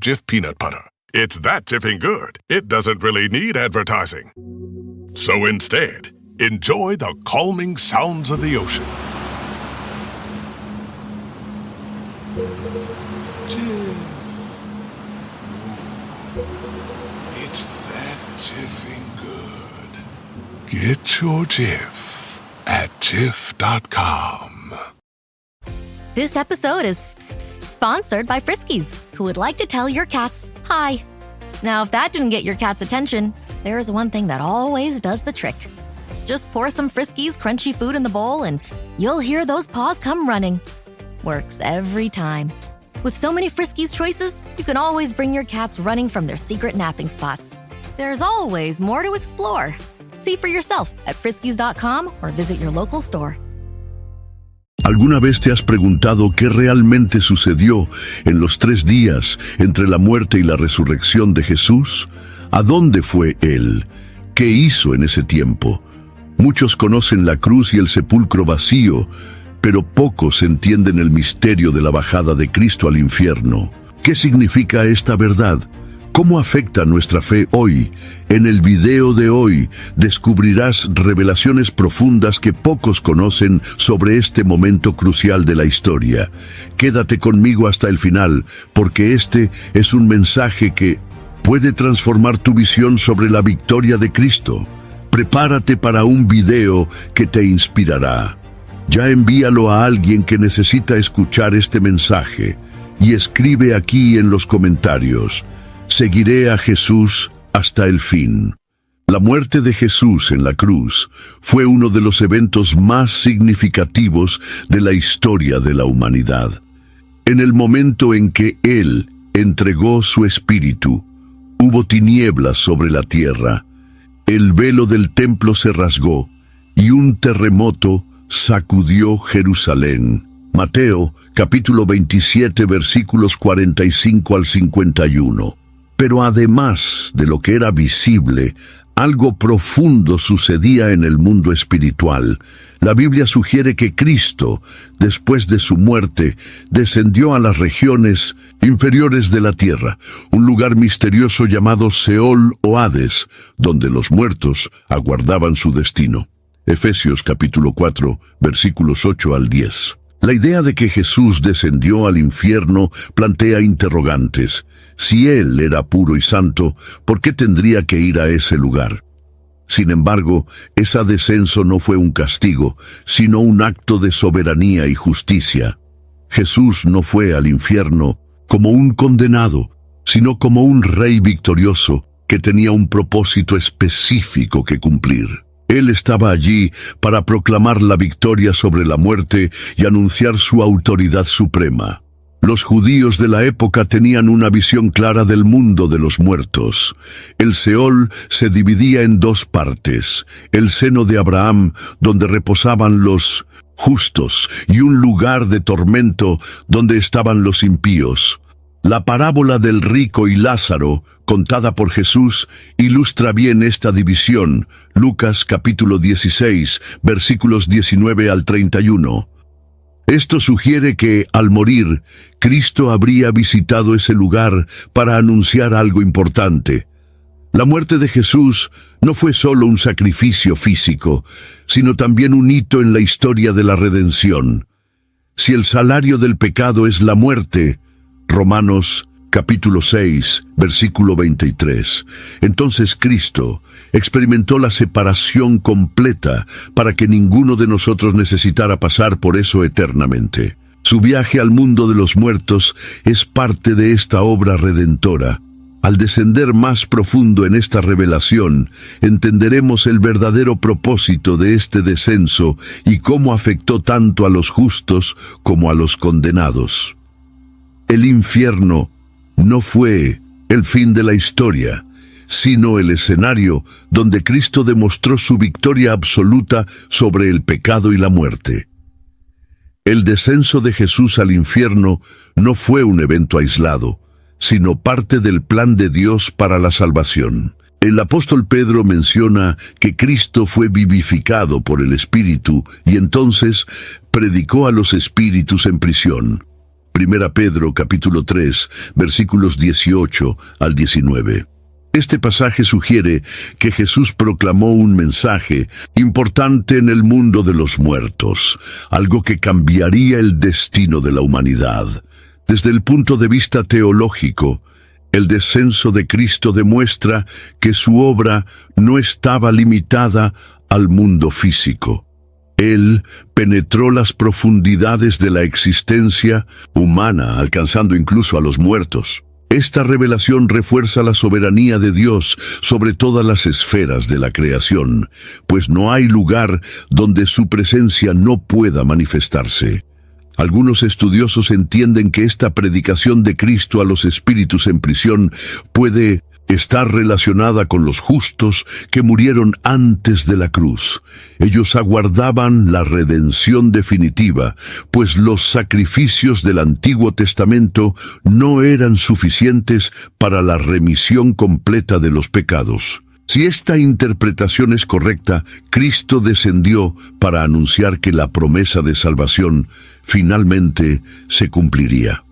Jif peanut butter. It's that Jiffing good, it doesn't really need advertising. So instead, enjoy the calming sounds of the ocean. Jif. Ooh, it's that Jiffing good. Get your Jif at Jif.com. This episode is sponsored by Friskies, who would like to tell your cats hi. Now, if that didn't get your cat's attention, there is one thing that always does the trick. Just pour some Friskies crunchy food in the bowl and you'll hear those paws come running. Works every time. With so many Friskies choices, you can always bring your cats running from their secret napping spots. There's always more to explore. See for yourself at Friskies.com or visit your local store. ¿Alguna vez te has preguntado qué realmente sucedió en los 3 días entre la muerte y la resurrección de Jesús? ¿A dónde fue Él? ¿Qué hizo en ese tiempo? Muchos conocen la cruz y el sepulcro vacío, pero pocos entienden el misterio de la bajada de Cristo al infierno. ¿Qué significa esta verdad? ¿Cómo afecta nuestra fe hoy? En el video de hoy descubrirás revelaciones profundas que pocos conocen sobre este momento crucial de la historia. Quédate conmigo hasta el final, porque este es un mensaje que puede transformar tu visión sobre la victoria de Cristo. Prepárate para un video que te inspirará. Ya envíalo a alguien que necesita escuchar este mensaje y escribe aquí en los comentarios: seguiré a Jesús hasta el fin. La muerte de Jesús en la cruz fue uno de los eventos más significativos de la historia de la humanidad. En el momento en que Él entregó su espíritu, hubo tinieblas sobre la tierra. El velo del templo se rasgó y un terremoto sacudió Jerusalén. Mateo, capítulo 27, versículos 45 al 51. Pero además de lo que era visible, algo profundo sucedía en el mundo espiritual. La Biblia sugiere que Cristo, después de su muerte, descendió a las regiones inferiores de la tierra, un lugar misterioso llamado Seol o Hades, donde los muertos aguardaban su destino. Efesios capítulo 4, versículos 8 al 10. La idea de que Jesús descendió al infierno plantea interrogantes. Si Él era puro y santo, ¿por qué tendría que ir a ese lugar? Sin embargo, ese descenso no fue un castigo, sino un acto de soberanía y justicia. Jesús no fue al infierno como un condenado, sino como un rey victorioso que tenía un propósito específico que cumplir. Él estaba allí para proclamar la victoria sobre la muerte y anunciar su autoridad suprema. Los judíos de la época tenían una visión clara del mundo de los muertos. El Seol se dividía en 2 partes: el seno de Abraham, donde reposaban los justos, y un lugar de tormento donde estaban los impíos. La parábola del rico y Lázaro, contada por Jesús, ilustra bien esta división. Lucas capítulo 16, versículos 19 al 31. Esto sugiere que, al morir, Cristo habría visitado ese lugar para anunciar algo importante. La muerte de Jesús no fue solo un sacrificio físico, sino también un hito en la historia de la redención. Si el salario del pecado es la muerte, Romanos capítulo 6, versículo 23. Entonces Cristo experimentó la separación completa para que ninguno de nosotros necesitara pasar por eso eternamente. Su viaje al mundo de los muertos es parte de esta obra redentora. Al descender más profundo en esta revelación, entenderemos el verdadero propósito de este descenso y cómo afectó tanto a los justos como a los condenados. El infierno no fue el fin de la historia, sino el escenario donde Cristo demostró su victoria absoluta sobre el pecado y la muerte. El descenso de Jesús al infierno no fue un evento aislado, sino parte del plan de Dios para la salvación. El apóstol Pedro menciona que Cristo fue vivificado por el Espíritu y entonces predicó a los espíritus en prisión. 1 Pedro capítulo 3, versículos 18 al 19. Este pasaje sugiere que Jesús proclamó un mensaje importante en el mundo de los muertos, algo que cambiaría el destino de la humanidad. Desde el punto de vista teológico, el descenso de Cristo demuestra que su obra no estaba limitada al mundo físico. Él penetró las profundidades de la existencia humana, alcanzando incluso a los muertos. Esta revelación refuerza la soberanía de Dios sobre todas las esferas de la creación, pues no hay lugar donde su presencia no pueda manifestarse. Algunos estudiosos entienden que esta predicación de Cristo a los espíritus en prisión puede estar relacionada con los justos que murieron antes de la cruz. Ellos aguardaban la redención definitiva, pues los sacrificios del Antiguo Testamento no eran suficientes para la remisión completa de los pecados. Si esta interpretación es correcta, Cristo descendió para anunciar que la promesa de salvación finalmente se cumpliría.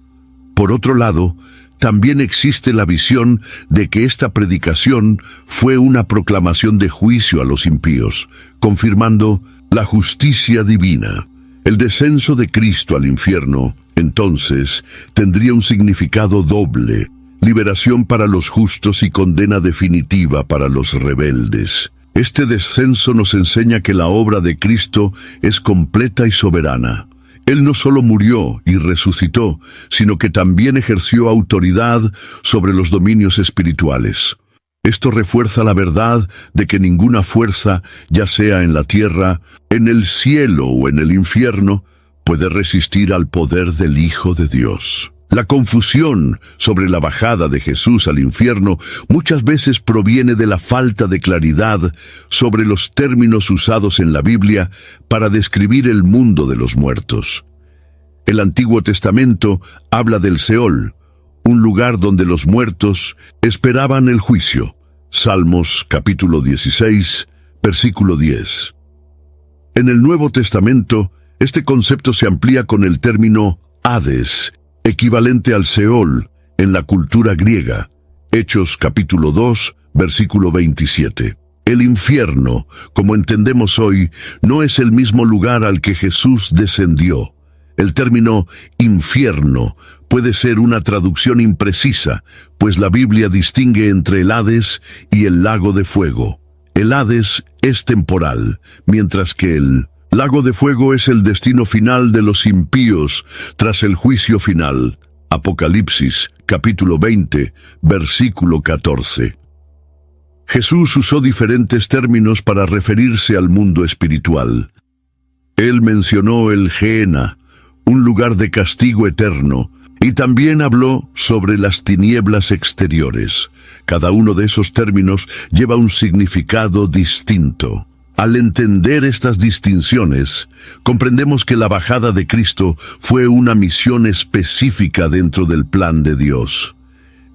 Por otro lado, también existe la visión de que esta predicación fue una proclamación de juicio a los impíos, confirmando la justicia divina. El descenso de Cristo al infierno, entonces, tendría un significado doble: liberación para los justos y condena definitiva para los rebeldes. Este descenso nos enseña que la obra de Cristo es completa y soberana. Él no solo murió y resucitó, sino que también ejerció autoridad sobre los dominios espirituales. Esto refuerza la verdad de que ninguna fuerza, ya sea en la tierra, en el cielo o en el infierno, puede resistir al poder del Hijo de Dios. La confusión sobre la bajada de Jesús al infierno muchas veces proviene de la falta de claridad sobre los términos usados en la Biblia para describir el mundo de los muertos. El Antiguo Testamento habla del Seol, un lugar donde los muertos esperaban el juicio. Salmos capítulo 16, versículo 10. En el Nuevo Testamento, este concepto se amplía con el término Hades, equivalente al Seol en la cultura griega. Hechos capítulo 2, versículo 27. El infierno, como entendemos hoy, no es el mismo lugar al que Jesús descendió. El término infierno puede ser una traducción imprecisa, pues la Biblia distingue entre el Hades y el lago de fuego. El Hades es temporal, mientras que el lago de fuego es el destino final de los impíos tras el juicio final. Apocalipsis, capítulo 20, versículo 14. Jesús usó diferentes términos para referirse al mundo espiritual. Él mencionó el Gehenna, un lugar de castigo eterno, y también habló sobre las tinieblas exteriores. Cada uno de esos términos lleva un significado distinto. Al entender estas distinciones, comprendemos que la bajada de Cristo fue una misión específica dentro del plan de Dios.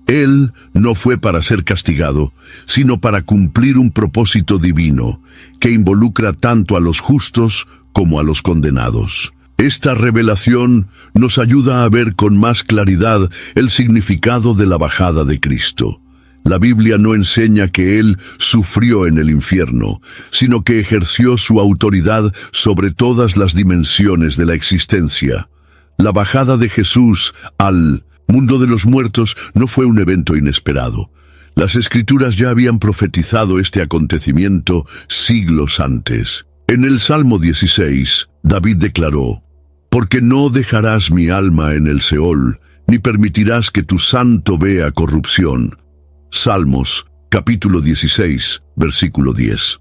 Él no fue para ser castigado, sino para cumplir un propósito divino, que involucra tanto a los justos como a los condenados. Esta revelación nos ayuda a ver con más claridad el significado de la bajada de Cristo. La Biblia no enseña que Él sufrió en el infierno, sino que ejerció su autoridad sobre todas las dimensiones de la existencia. La bajada de Jesús al mundo de los muertos no fue un evento inesperado. Las Escrituras ya habían profetizado este acontecimiento siglos antes. En el Salmo 16, David declaró: «Porque no dejarás mi alma en el Seol, ni permitirás que tu santo vea corrupción». Salmos, capítulo 16, versículo 10.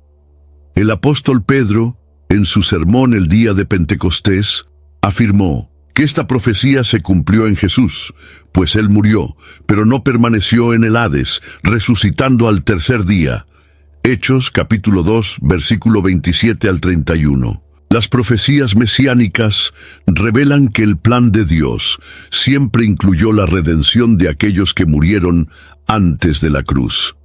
El apóstol Pedro, en su sermón el día de Pentecostés, afirmó que esta profecía se cumplió en Jesús, pues Él murió, pero no permaneció en el Hades, resucitando al tercer día. Hechos, capítulo 2, versículo 27 al 31. Las profecías mesiánicas revelan que el plan de Dios siempre incluyó la redención de aquellos que murieron antes de la cruz.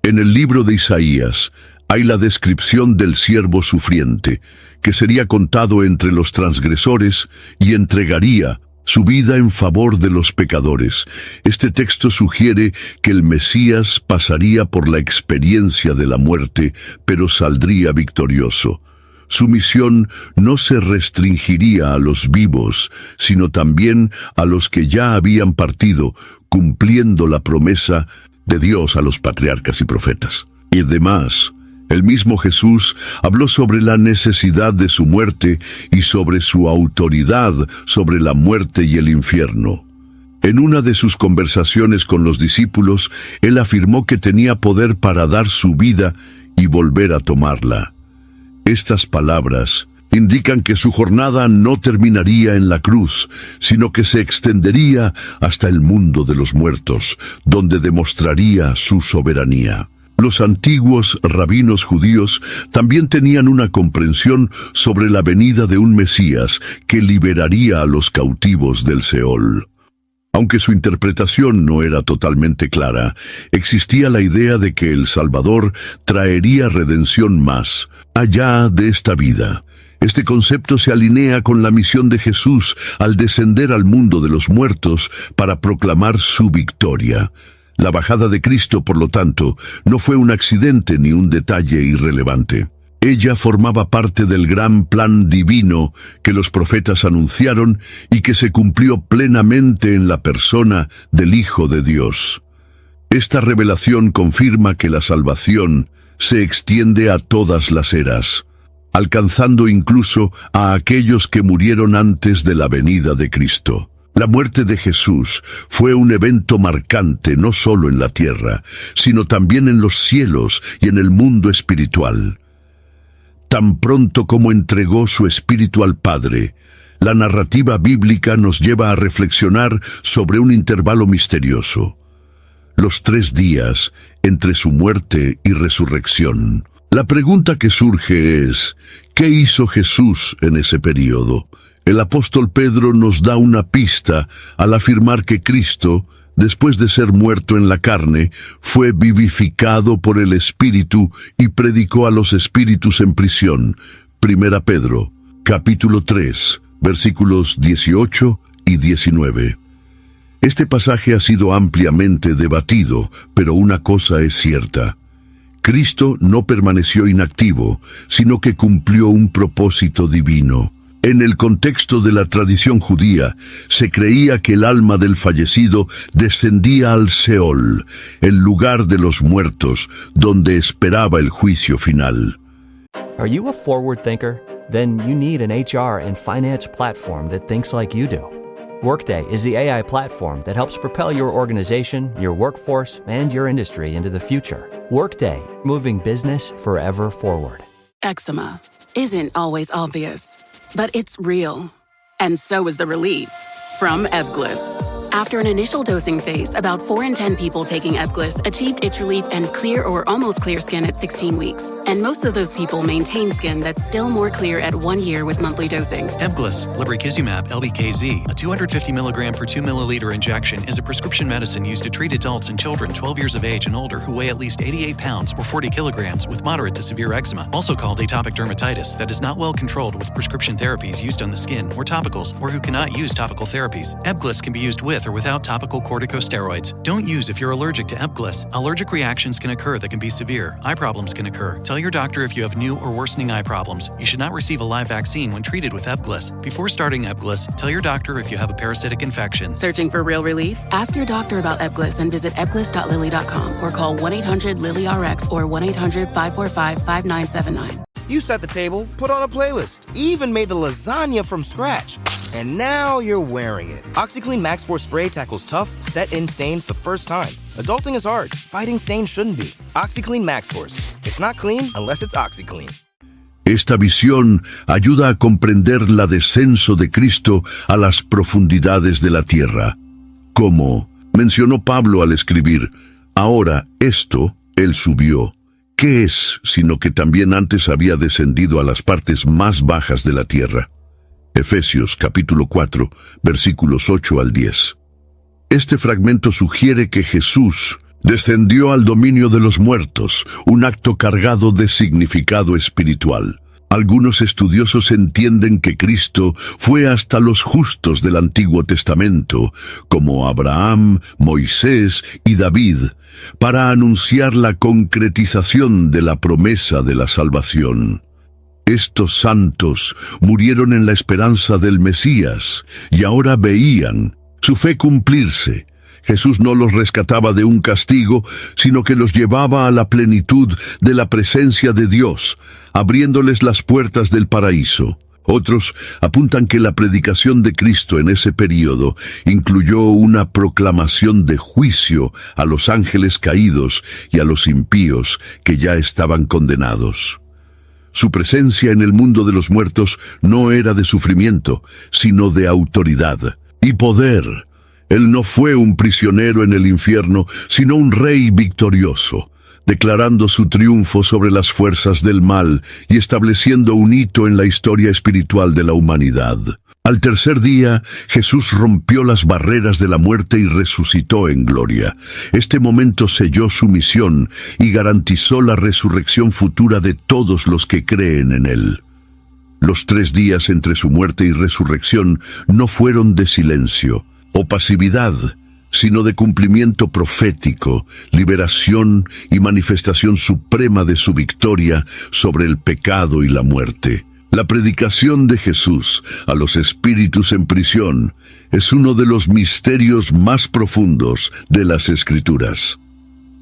En el libro de Isaías hay la descripción del siervo sufriente, que sería contado entre los transgresores y entregaría su vida en favor de los pecadores. Este texto sugiere que el Mesías pasaría por la experiencia de la muerte, pero saldría victorioso. Su misión no se restringiría a los vivos, sino también a los que ya habían partido, cumpliendo la promesa de Dios a los patriarcas y profetas. Y además, el mismo Jesús habló sobre la necesidad de su muerte y sobre su autoridad sobre la muerte y el infierno. En una de sus conversaciones con los discípulos, él afirmó que tenía poder para dar su vida y volver a tomarla. Estas palabras indican que su jornada no terminaría en la cruz, sino que se extendería hasta el mundo de los muertos, donde demostraría su soberanía. Los antiguos rabinos judíos también tenían una comprensión sobre la venida de un Mesías que liberaría a los cautivos del Seol. Aunque su interpretación no era totalmente clara, existía la idea de que el Salvador traería redención más allá de esta vida. Este concepto se alinea con la misión de Jesús al descender al mundo de los muertos para proclamar su victoria. La bajada de Cristo, por lo tanto, no fue un accidente ni un detalle irrelevante. Ella formaba parte del gran plan divino que los profetas anunciaron y que se cumplió plenamente en la persona del Hijo de Dios. Esta revelación confirma que la salvación se extiende a todas las eras, alcanzando incluso a aquellos que murieron antes de la venida de Cristo. La muerte de Jesús fue un evento marcante no solo en la tierra, sino también en los cielos y en el mundo espiritual. Tan pronto como entregó su espíritu al Padre, la narrativa bíblica nos lleva a reflexionar sobre un intervalo misterioso: los 3 días entre su muerte y resurrección. La pregunta que surge es, ¿qué hizo Jesús en ese período? El apóstol Pedro nos da una pista al afirmar que Cristo, después de ser muerto en la carne, fue vivificado por el Espíritu y predicó a los espíritus en prisión. 1 Pedro, capítulo 3, versículos 18 y 19. Este pasaje ha sido ampliamente debatido, pero una cosa es cierta: Cristo no permaneció inactivo, sino que cumplió un propósito divino. En el contexto de la tradición judía, se creía que el alma del fallecido descendía al Seol, el lugar de los muertos, donde esperaba el juicio final. Are you a forward thinker? Then you need an HR and finance platform that thinks like you do. Workday is the AI platform that helps propel your organization, your workforce, and your industry into the future. Workday, moving business forever forward. Eczema isn't always obvious, but it's real. And so is the relief from Ebglyss. After an initial dosing phase, about 4 in 10 people taking Ebglyss achieved itch relief and clear or almost clear skin at 16 weeks. And most of those people maintain skin that's still more clear at 1 year with monthly dosing. Ebglyss, lebrikizumab LBKZ, a 250 milligram per 2 milliliter injection, is a prescription medicine used to treat adults and children 12 years of age and older who weigh at least 88 pounds or 40 kilograms with moderate to severe eczema, also called atopic dermatitis, that is not well controlled with prescription therapies used on the skin or topicals, or who cannot use topical therapies. Ebglyss can be used with or without topical corticosteroids. Don't use if you're allergic to Ebglyss. Allergic reactions can occur that can be severe. Eye problems can occur. Tell your doctor if you have new or worsening eye problems. You should not receive a live vaccine when treated with Ebglyss. Before starting Ebglyss, tell your doctor if you have a parasitic infection. Searching for real relief? Ask your doctor about Ebglyss and visit ebglyss.lilly.com or call 1-800-LILY-RX or 1-800-545-5979. You set the table, put on a playlist, even made the lasagna from scratch. And now you're wearing it. OxyClean Max Force Spray tackles tough, set-in stains the first time. Adulting is hard. Fighting stains shouldn't be. OxyClean Max Force. It's not clean unless it's OxyClean. Esta visión ayuda a comprender la descenso de Cristo a las profundidades de la tierra. Como mencionó Pablo al escribir, ahora esto, él subió. ¿Qué es, sino que también antes había descendido a las partes más bajas de la tierra? Efesios capítulo 4, versículos 8 al 10. Este fragmento sugiere que Jesús descendió al dominio de los muertos, un acto cargado de significado espiritual. Algunos estudiosos entienden que Cristo fue hasta los justos del Antiguo Testamento, como Abraham, Moisés y David, para anunciar la concretización de la promesa de la salvación. Estos santos murieron en la esperanza del Mesías y ahora veían su fe cumplirse. Jesús no los rescataba de un castigo, sino que los llevaba a la plenitud de la presencia de Dios, abriéndoles las puertas del paraíso. Otros apuntan que la predicación de Cristo en ese período incluyó una proclamación de juicio a los ángeles caídos y a los impíos que ya estaban condenados. Su presencia en el mundo de los muertos no era de sufrimiento, sino de autoridad y poder. Él no fue un prisionero en el infierno, sino un rey victorioso, declarando su triunfo sobre las fuerzas del mal y estableciendo un hito en la historia espiritual de la humanidad. Al tercer día, Jesús rompió las barreras de la muerte y resucitó en gloria. Este momento selló su misión y garantizó la resurrección futura de todos los que creen en Él. Los 3 días entre su muerte y resurrección no fueron de silencio o pasividad, sino de cumplimiento profético, liberación y manifestación suprema de su victoria sobre el pecado y la muerte. La predicación de Jesús a los espíritus en prisión es uno de los misterios más profundos de las Escrituras.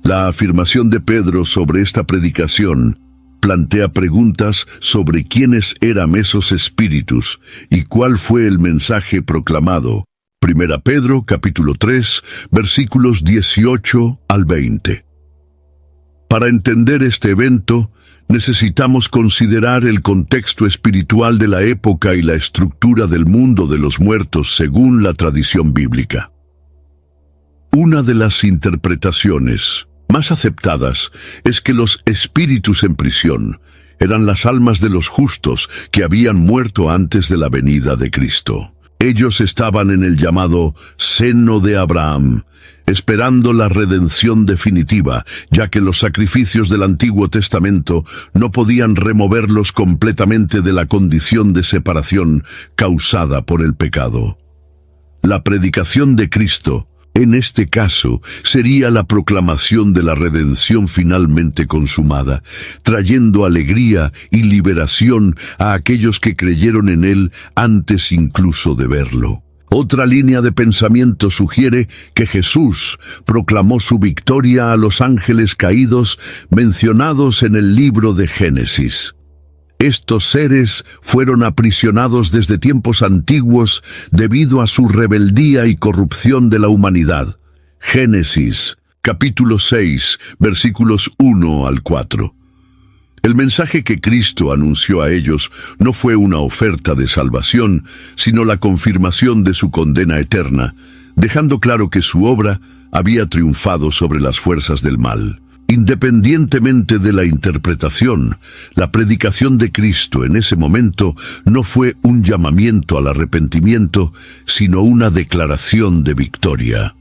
La afirmación de Pedro sobre esta predicación plantea preguntas sobre quiénes eran esos espíritus y cuál fue el mensaje proclamado. 1 Pedro, capítulo 3, versículos 18 al 20. Para entender este evento, necesitamos considerar el contexto espiritual de la época y la estructura del mundo de los muertos según la tradición bíblica. Una de las interpretaciones más aceptadas es que los espíritus en prisión eran las almas de los justos que habían muerto antes de la venida de Cristo. Ellos estaban en el llamado seno de Abraham, esperando la redención definitiva, ya que los sacrificios del Antiguo Testamento no podían removerlos completamente de la condición de separación causada por el pecado. La predicación de Cristo, en este caso, sería la proclamación de la redención finalmente consumada, trayendo alegría y liberación a aquellos que creyeron en Él antes incluso de verlo. Otra línea de pensamiento sugiere que Jesús proclamó su victoria a los ángeles caídos mencionados en el libro de Génesis. Estos seres fueron aprisionados desde tiempos antiguos debido a su rebeldía y corrupción de la humanidad. Génesis, capítulo 6, versículos 1 al 4. El mensaje que Cristo anunció a ellos no fue una oferta de salvación, sino la confirmación de su condena eterna, dejando claro que su obra había triunfado sobre las fuerzas del mal. Independientemente de la interpretación, la predicación de Cristo en ese momento no fue un llamamiento al arrepentimiento, sino una declaración de victoria.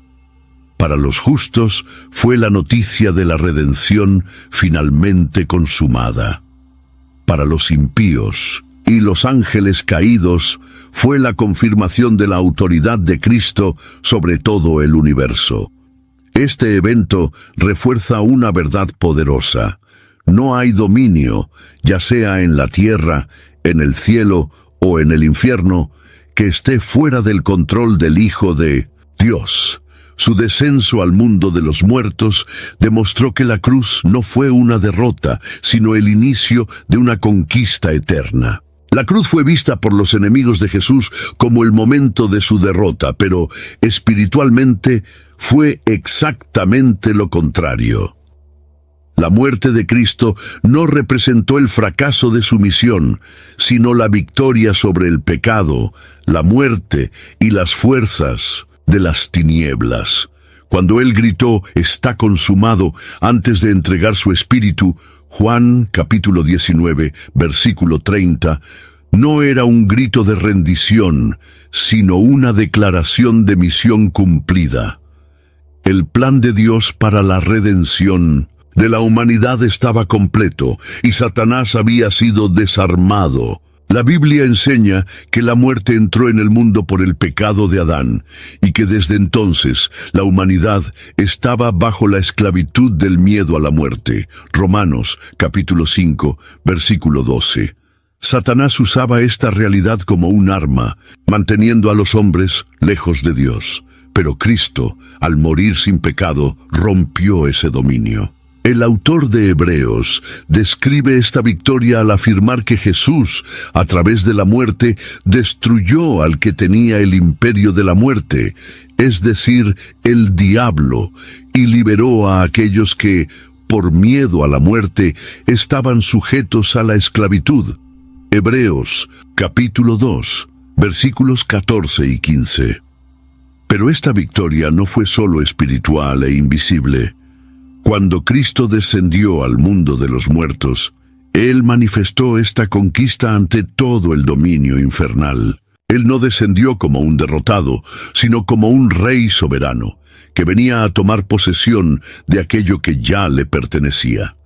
Para los justos fue la noticia de la redención finalmente consumada. Para los impíos y los ángeles caídos fue la confirmación de la autoridad de Cristo sobre todo el universo. Este evento refuerza una verdad poderosa. No hay dominio, ya sea en la tierra, en el cielo o en el infierno, que esté fuera del control del Hijo de Dios. Su descenso al mundo de los muertos demostró que la cruz no fue una derrota, sino el inicio de una conquista eterna. La cruz fue vista por los enemigos de Jesús como el momento de su derrota, pero espiritualmente fue exactamente lo contrario. La muerte de Cristo no representó el fracaso de su misión, sino la victoria sobre el pecado, la muerte y las fuerzas de las tinieblas. Cuando Él gritó, «Está consumado», antes de entregar su espíritu, Juan, capítulo 19, versículo 30, no era un grito de rendición, sino una declaración de misión cumplida. El plan de Dios para la redención de la humanidad estaba completo y Satanás había sido desarmado. La Biblia enseña que la muerte entró en el mundo por el pecado de Adán y que desde entonces la humanidad estaba bajo la esclavitud del miedo a la muerte. Romanos capítulo 5, versículo 12. Satanás usaba esta realidad como un arma, manteniendo a los hombres lejos de Dios. Pero Cristo, al morir sin pecado, rompió ese dominio. El autor de Hebreos describe esta victoria al afirmar que Jesús, a través de la muerte, destruyó al que tenía el imperio de la muerte, es decir, el diablo, y liberó a aquellos que, por miedo a la muerte, estaban sujetos a la esclavitud. Hebreos, capítulo 2, versículos 14 y 15. Pero esta victoria no fue solo espiritual e invisible. Cuando Cristo descendió al mundo de los muertos, Él manifestó esta conquista ante todo el dominio infernal. Él no descendió como un derrotado, sino como un rey soberano, que venía a tomar posesión de aquello que ya le pertenecía.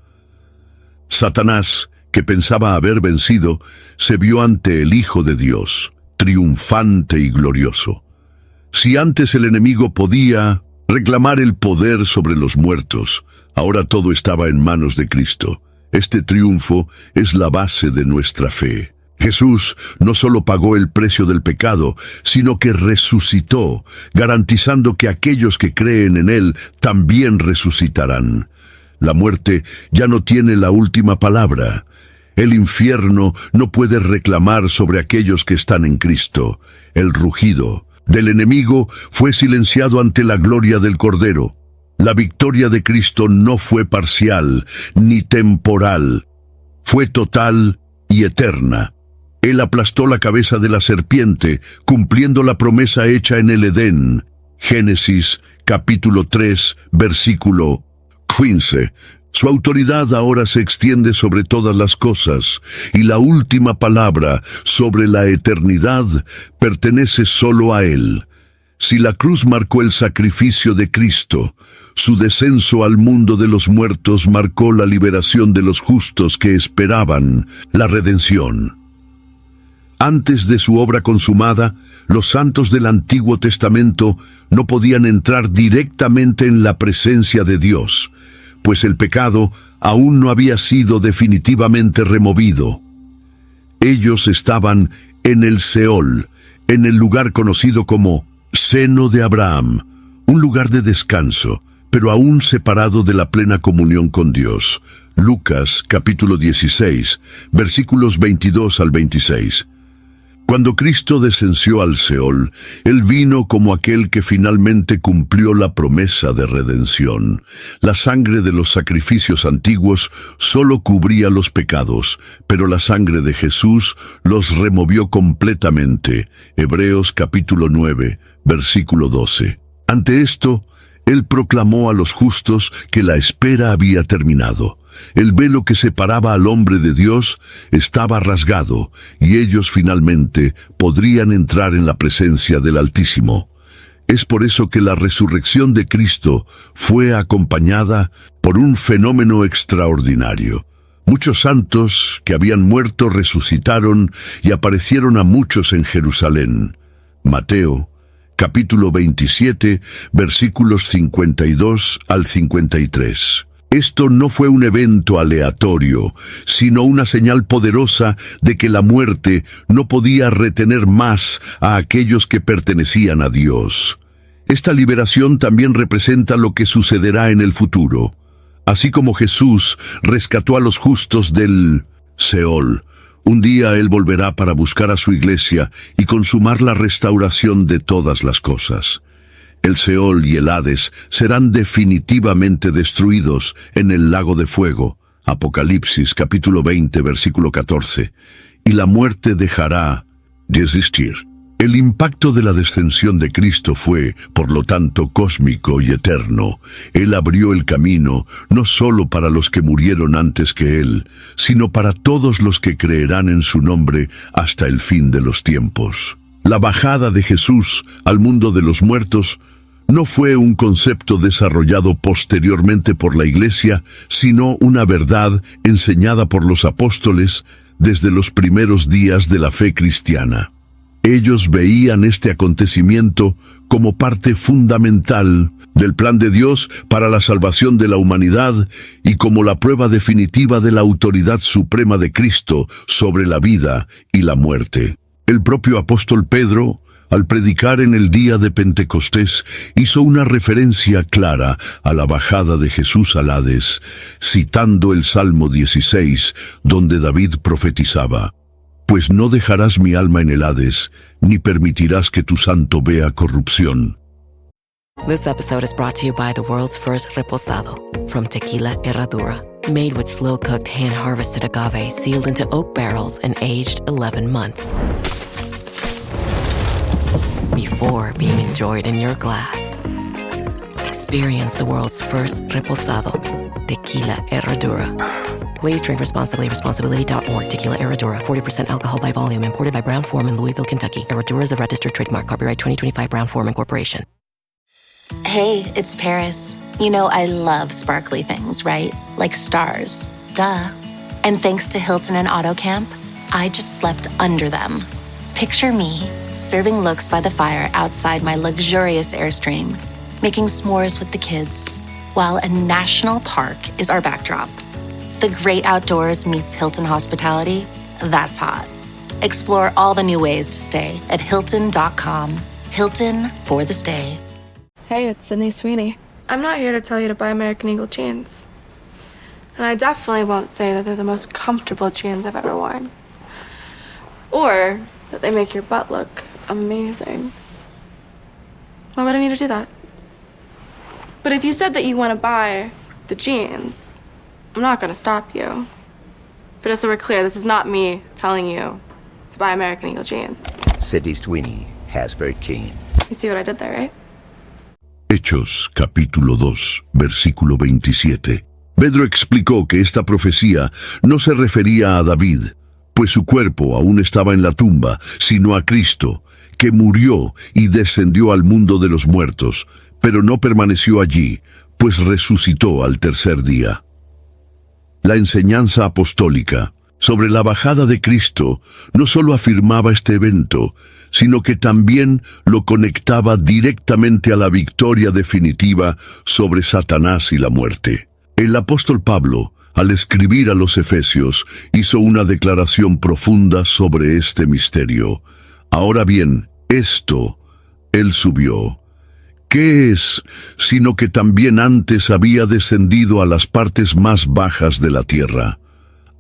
Satanás, que pensaba haber vencido, se vio ante el Hijo de Dios, triunfante y glorioso. Si antes el enemigo podía reclamar el poder sobre los muertos, ahora todo estaba en manos de Cristo. Este triunfo es la base de nuestra fe. Jesús no solo pagó el precio del pecado, sino que resucitó, garantizando que aquellos que creen en Él también resucitarán. La muerte ya no tiene la última palabra. El infierno no puede reclamar sobre aquellos que están en Cristo. El rugido del enemigo fue silenciado ante la gloria del Cordero. La victoria de Cristo no fue parcial ni temporal, fue total y eterna. Él aplastó la cabeza de la serpiente, cumpliendo la promesa hecha en el Edén. Génesis capítulo 3, versículo 15. Su autoridad ahora se extiende sobre todas las cosas, y la última palabra sobre la eternidad pertenece solo a Él. Si la cruz marcó el sacrificio de Cristo, su descenso al mundo de los muertos marcó la liberación de los justos que esperaban la redención. Antes de su obra consumada, los santos del Antiguo Testamento no podían entrar directamente en la presencia de Dios, pues el pecado aún no había sido definitivamente removido. Ellos estaban en el Seol, en el lugar conocido como Seno de Abraham, un lugar de descanso, pero aún separado de la plena comunión con Dios. Lucas capítulo 16, versículos 22 al 26. Cuando Cristo descendió al Seol, Él vino como aquel que finalmente cumplió la promesa de redención. La sangre de los sacrificios antiguos solo cubría los pecados, pero la sangre de Jesús los removió completamente. Hebreos capítulo 9, versículo 12. Ante esto, Él proclamó a los justos que la espera había terminado. El velo que separaba al hombre de Dios estaba rasgado, y ellos finalmente podrían entrar en la presencia del Altísimo. Es por eso que la resurrección de Cristo fue acompañada por un fenómeno extraordinario. Muchos santos que habían muerto resucitaron y aparecieron a muchos en Jerusalén. Mateo capítulo 27, versículos 52 al 53. Esto no fue un evento aleatorio, sino una señal poderosa de que la muerte no podía retener más a aquellos que pertenecían a Dios. Esta liberación también representa lo que sucederá en el futuro. Así como Jesús rescató a los justos del Seol, un día Él volverá para buscar a su iglesia y consumar la restauración de todas las cosas. El Seol y el Hades serán definitivamente destruidos en el lago de fuego. Apocalipsis capítulo 20, versículo 14. Y la muerte dejará de existir. El impacto de la descensión de Cristo fue, por lo tanto, cósmico y eterno. Él abrió el camino, no solo para los que murieron antes que Él, sino para todos los que creerán en su nombre hasta el fin de los tiempos. La bajada de Jesús al mundo de los muertos no fue un concepto desarrollado posteriormente por la Iglesia, sino una verdad enseñada por los apóstoles desde los primeros días de la fe cristiana. Ellos veían este acontecimiento como parte fundamental del plan de Dios para la salvación de la humanidad y como la prueba definitiva de la autoridad suprema de Cristo sobre la vida y la muerte. El propio apóstol Pedro, al predicar en el día de Pentecostés, hizo una referencia clara a la bajada de Jesús al Hades, citando el Salmo 16, donde David profetizaba: «Pues no dejarás mi alma en el Hades, ni permitirás que tu santo vea corrupción». This episode is brought to you by the world's first reposado from Tequila Herradura. Made with slow-cooked, hand-harvested agave sealed into oak barrels and aged 11 months. Before being enjoyed in your glass. Experience the world's first reposado, Tequila Herradura. Please drink responsibly. Responsibility.org. Tequila Herradura. 40% alcohol by volume. Imported by Brown-Forman, Louisville, Kentucky. Herradura is a registered trademark. Copyright 2025 Brown-Forman Corporation. Hey, it's Paris. You know I love sparkly things, right? Like stars. Duh. And thanks to Hilton and AutoCamp, I just slept under them. Picture me, serving looks by the fire outside my luxurious Airstream, making s'mores with the kids, while a national park is our backdrop. The great outdoors meets Hilton hospitality. That's hot. Explore all the new ways to stay at Hilton.com. Hilton for the stay. Hey, it's Sydney Sweeney. I'm not here to tell you to buy American Eagle jeans. And I definitely won't say that they're the most comfortable jeans I've ever worn. Or that they make your butt look amazing. Why would I need to do that? But if you said that you want to buy the jeans, I'm not going to stop you. But just so we're clear, this is not me telling you to buy American Eagle jeans. Sydney Sweeney, Hasbro jeans. You see what I did there, right? Hechos, capítulo 2, versículo 27. Pedro explicó que esta profecía no se refería a David, pues su cuerpo aún estaba en la tumba, sino a Cristo, que murió y descendió al mundo de los muertos, pero no permaneció allí, pues resucitó al tercer día. La enseñanza apostólica sobre la bajada de Cristo no solo afirmaba este evento, sino que también lo conectaba directamente a la victoria definitiva sobre Satanás y la muerte. El apóstol Pablo, al escribir a los Efesios, hizo una declaración profunda sobre este misterio. Ahora bien, esto, él subió. ¿Qué es, sino que también antes había descendido a las partes más bajas de la tierra?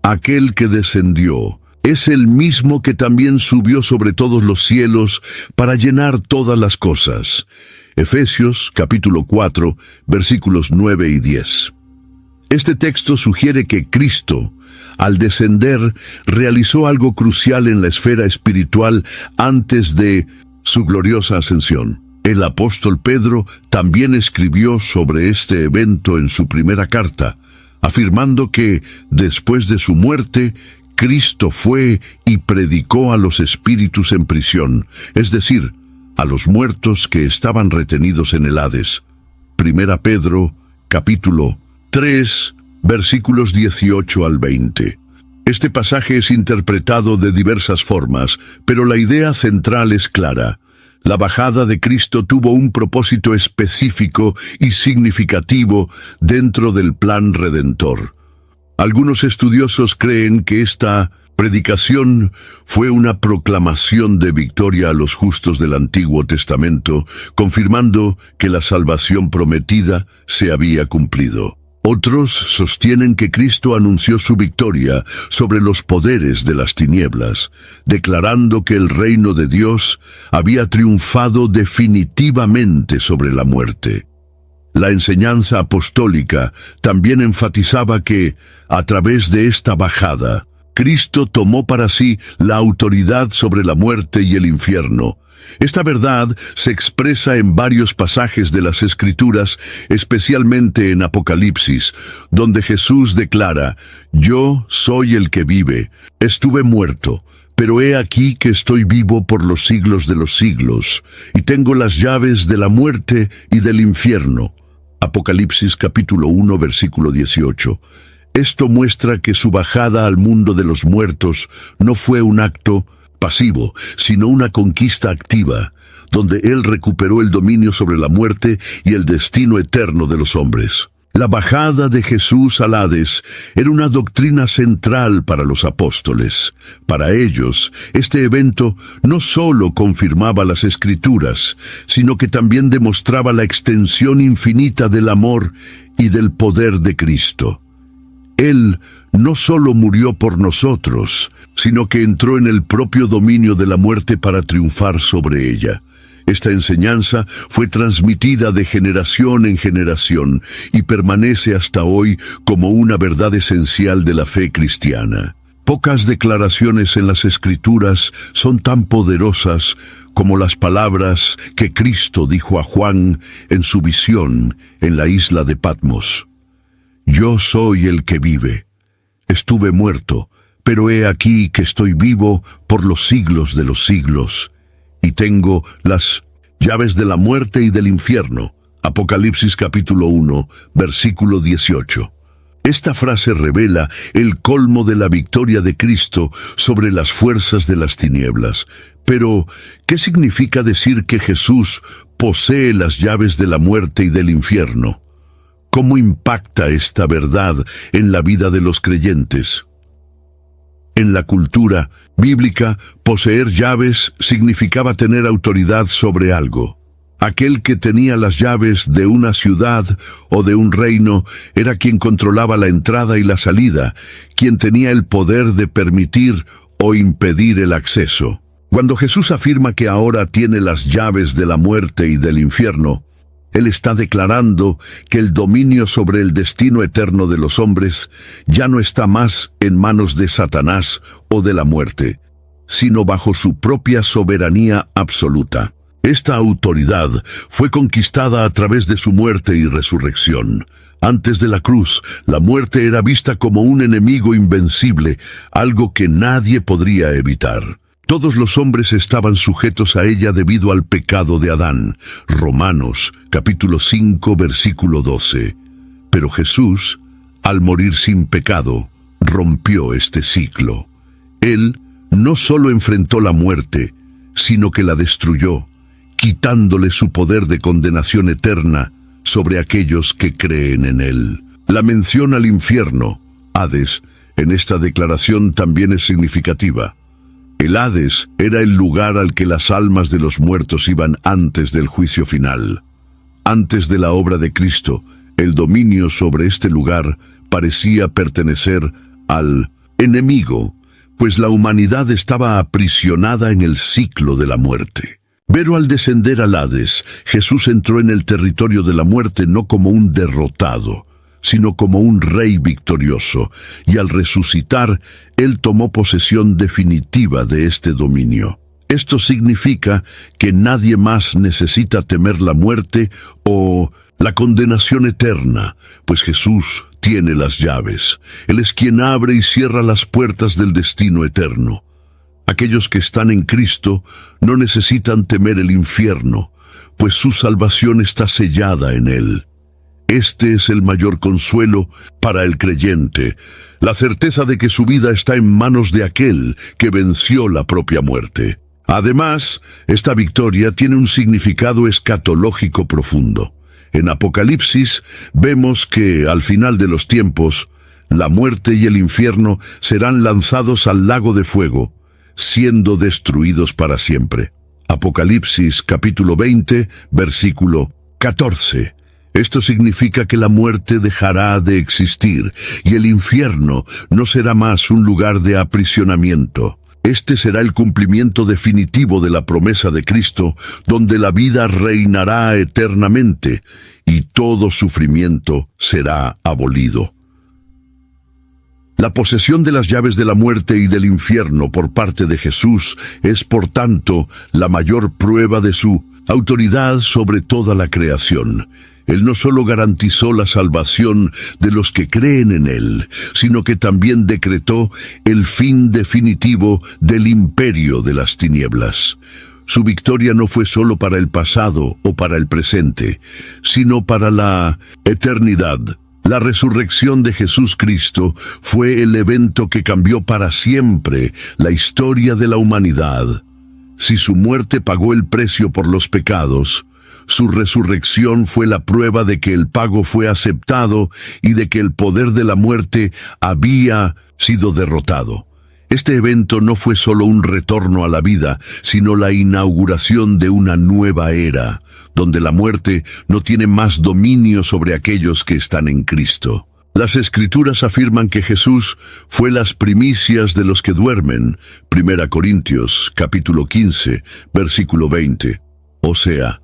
Aquel que descendió es el mismo que también subió sobre todos los cielos para llenar todas las cosas. Efesios capítulo 4, versículos 9 y 10. Este texto sugiere que Cristo, al descender, realizó algo crucial en la esfera espiritual antes de su gloriosa ascensión. El apóstol Pedro también escribió sobre este evento en su primera carta, afirmando que, después de su muerte, Cristo fue y predicó a los espíritus en prisión, es decir, a los muertos que estaban retenidos en el Hades. Primera Pedro, capítulo 3, versículos 18 al 20. Este pasaje es interpretado de diversas formas, pero la idea central es clara. La bajada de Cristo tuvo un propósito específico y significativo dentro del plan redentor. Algunos estudiosos creen que esta predicación fue una proclamación de victoria a los justos del Antiguo Testamento, confirmando que la salvación prometida se había cumplido. Otros sostienen que Cristo anunció su victoria sobre los poderes de las tinieblas, declarando que el reino de Dios había triunfado definitivamente sobre la muerte. La enseñanza apostólica también enfatizaba que, a través de esta bajada, Cristo tomó para sí la autoridad sobre la muerte y el infierno. Esta verdad se expresa en varios pasajes de las Escrituras, especialmente en Apocalipsis, donde Jesús declara: «Yo soy el que vive. Estuve muerto, Pero he aquí que estoy vivo por los siglos de los siglos, y tengo las llaves de la muerte y del infierno. Apocalipsis capítulo 1, versículo 18. Esto muestra que su bajada al mundo de los muertos no fue un acto pasivo, sino una conquista activa, donde él recuperó el dominio sobre la muerte y el destino eterno de los hombres. La bajada de Jesús al Hades era una doctrina central para los apóstoles. Para ellos, este evento no solo confirmaba las Escrituras, sino que también demostraba la extensión infinita del amor y del poder de Cristo. Él no solo murió por nosotros, sino que entró en el propio dominio de la muerte para triunfar sobre ella. Esta enseñanza fue transmitida de generación en generación y permanece hasta hoy como una verdad esencial de la fe cristiana. Pocas declaraciones en las Escrituras son tan poderosas como las palabras que Cristo dijo a Juan en su visión en la isla de Patmos. Yo soy el que vive. Estuve muerto, pero he aquí que estoy vivo por los siglos de los siglos, y tengo las llaves de la muerte y del infierno. Apocalipsis capítulo 1, versículo 18. Esta frase revela el colmo de la victoria de Cristo sobre las fuerzas de las tinieblas. Pero, ¿qué significa decir que Jesús posee las llaves de la muerte y del infierno? ¿Cómo impacta esta verdad en la vida de los creyentes? En la cultura bíblica, poseer llaves significaba tener autoridad sobre algo. Aquel que tenía las llaves de una ciudad o de un reino era quien controlaba la entrada y la salida, quien tenía el poder de permitir o impedir el acceso. Cuando Jesús afirma que ahora tiene las llaves de la muerte y del infierno, Él está declarando que el dominio sobre el destino eterno de los hombres ya no está más en manos de Satanás o de la muerte, sino bajo su propia soberanía absoluta. Esta autoridad fue conquistada a través de su muerte y resurrección. Antes de la cruz, la muerte era vista como un enemigo invencible, algo que nadie podría evitar. Todos los hombres estaban sujetos a ella debido al pecado de Adán. Romanos, capítulo 5, versículo 12. Pero Jesús, al morir sin pecado, rompió este ciclo. Él no solo enfrentó la muerte, sino que la destruyó, quitándole su poder de condenación eterna sobre aquellos que creen en Él. La mención al infierno, Hades, en esta declaración también es significativa. El Hades era el lugar al que las almas de los muertos iban antes del juicio final. Antes de la obra de Cristo, el dominio sobre este lugar parecía pertenecer al enemigo, pues la humanidad estaba aprisionada en el ciclo de la muerte. Pero al descender al Hades, Jesús entró en el territorio de la muerte no como un derrotado, sino como un rey victorioso, y al resucitar, Él tomó posesión definitiva de este dominio. Esto significa que nadie más necesita temer la muerte o la condenación eterna, pues Jesús tiene las llaves. Él es quien abre y cierra las puertas del destino eterno. Aquellos que están en Cristo no necesitan temer el infierno, pues su salvación está sellada en Él. Este es el mayor consuelo para el creyente, la certeza de que su vida está en manos de aquel que venció la propia muerte. Además, esta victoria tiene un significado escatológico profundo. En Apocalipsis vemos que, al final de los tiempos, la muerte y el infierno serán lanzados al lago de fuego, siendo destruidos para siempre. Apocalipsis capítulo 20, versículo 14. Esto significa que la muerte dejará de existir y el infierno no será más un lugar de aprisionamiento. Este será el cumplimiento definitivo de la promesa de Cristo, donde la vida reinará eternamente y todo sufrimiento será abolido. La posesión de las llaves de la muerte y del infierno por parte de Jesús es, por tanto, la mayor prueba de su autoridad sobre toda la creación. Él no solo garantizó la salvación de los que creen en Él, sino que también decretó el fin definitivo del imperio de las tinieblas. Su victoria no fue solo para el pasado o para el presente, sino para la eternidad. La resurrección de Jesús Cristo fue el evento que cambió para siempre la historia de la humanidad. Si su muerte pagó el precio por los pecados, su resurrección fue la prueba de que el pago fue aceptado y de que el poder de la muerte había sido derrotado. Este evento no fue solo un retorno a la vida, sino la inauguración de una nueva era, donde la muerte no tiene más dominio sobre aquellos que están en Cristo. Las Escrituras afirman que Jesús fue las primicias de los que duermen, 1 Corintios, capítulo 15, versículo 20. O sea,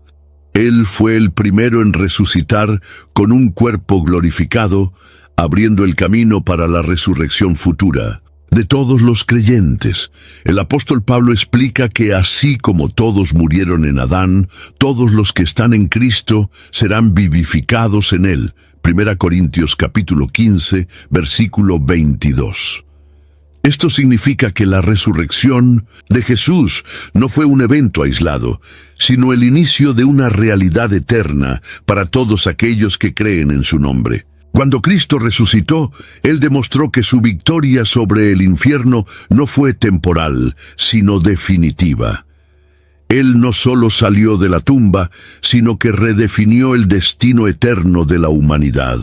Él fue el primero en resucitar con un cuerpo glorificado, abriendo el camino para la resurrección futura de todos los creyentes. El apóstol Pablo explica que así como todos murieron en Adán, todos los que están en Cristo serán vivificados en Él. 1 Corintios capítulo 15, versículo 22. Esto significa que la resurrección de Jesús no fue un evento aislado, sino el inicio de una realidad eterna para todos aquellos que creen en su nombre. Cuando Cristo resucitó, Él demostró que su victoria sobre el infierno no fue temporal, sino definitiva. Él no solo salió de la tumba, sino que redefinió el destino eterno de la humanidad.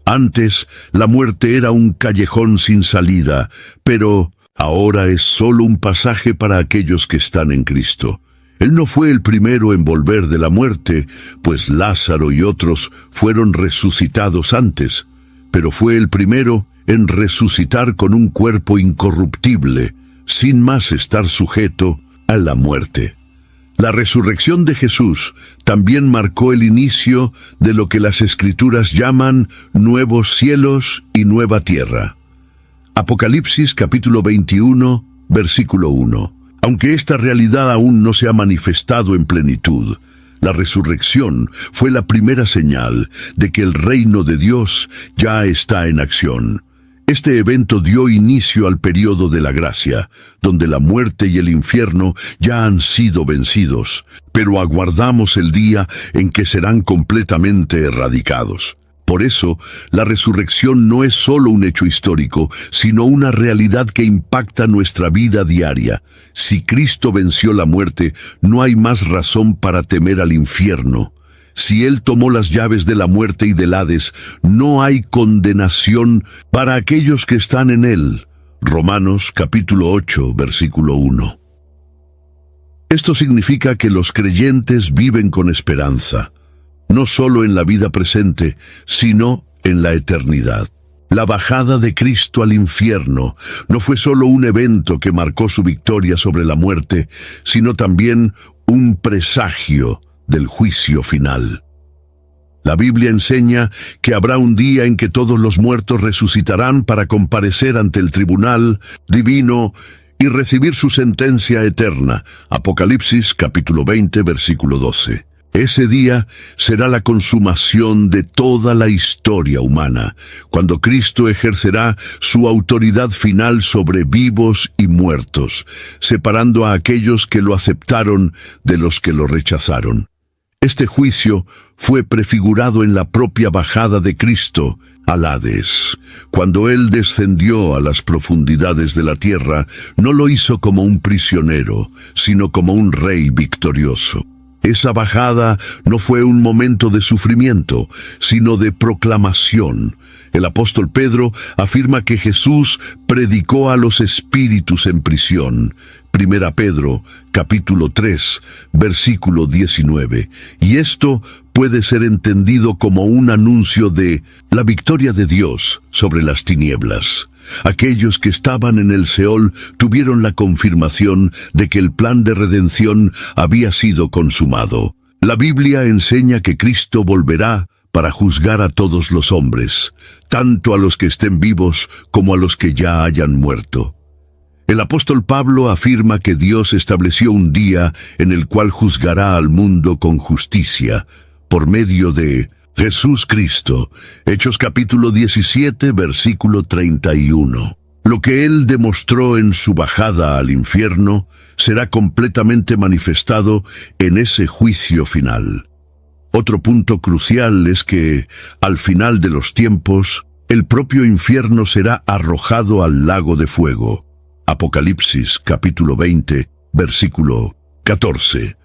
Antes, la muerte era un callejón sin salida, pero ahora es solo un pasaje para aquellos que están en Cristo. Él no fue el primero en volver de la muerte, pues Lázaro y otros fueron resucitados antes, pero fue el primero en resucitar con un cuerpo incorruptible, sin más estar sujeto a la muerte. La resurrección de Jesús también marcó el inicio de lo que las Escrituras llaman nuevos cielos y nueva tierra. Apocalipsis capítulo 21, versículo 1. Aunque esta realidad aún no se ha manifestado en plenitud, la resurrección fue la primera señal de que el reino de Dios ya está en acción. Este evento dio inicio al período de la gracia, donde la muerte y el infierno ya han sido vencidos, pero aguardamos el día en que serán completamente erradicados. Por eso, la resurrección no es solo un hecho histórico, sino una realidad que impacta nuestra vida diaria. Si Cristo venció la muerte, no hay más razón para temer al infierno. Si Él tomó las llaves de la muerte y del Hades, no hay condenación para aquellos que están en Él. Romanos capítulo 8, versículo 1. Esto significa que los creyentes viven con esperanza, no solo en la vida presente, sino en la eternidad. La bajada de Cristo al infierno no fue solo un evento que marcó su victoria sobre la muerte, sino también un presagio del juicio final. La Biblia enseña que habrá un día en que todos los muertos resucitarán para comparecer ante el tribunal divino y recibir su sentencia eterna. Apocalipsis capítulo 20, versículo 12. Ese día será la consumación de toda la historia humana, cuando Cristo ejercerá su autoridad final sobre vivos y muertos, separando a aquellos que lo aceptaron de los que lo rechazaron. Este juicio fue prefigurado en la propia bajada de Cristo al Hades. Cuando Él descendió a las profundidades de la tierra, no lo hizo como un prisionero, sino como un rey victorioso. Esa bajada no fue un momento de sufrimiento, sino de proclamación. El apóstol Pedro afirma que Jesús predicó a los espíritus en prisión. 1 Pedro, capítulo 3, versículo 19. Y esto puede ser entendido como un anuncio de la victoria de Dios sobre las tinieblas. Aquellos que estaban en el Seol tuvieron la confirmación de que el plan de redención había sido consumado. La Biblia enseña que Cristo volverá para juzgar a todos los hombres, tanto a los que estén vivos como a los que ya hayan muerto. El apóstol Pablo afirma que Dios estableció un día en el cual juzgará al mundo con justicia, por medio de Jesús Cristo. Hechos capítulo 17, versículo 31. Lo que Él demostró en su bajada al infierno será completamente manifestado en ese juicio final. Otro punto crucial es que, al final de los tiempos, el propio infierno será arrojado al lago de fuego. Apocalipsis capítulo 20, versículo 14.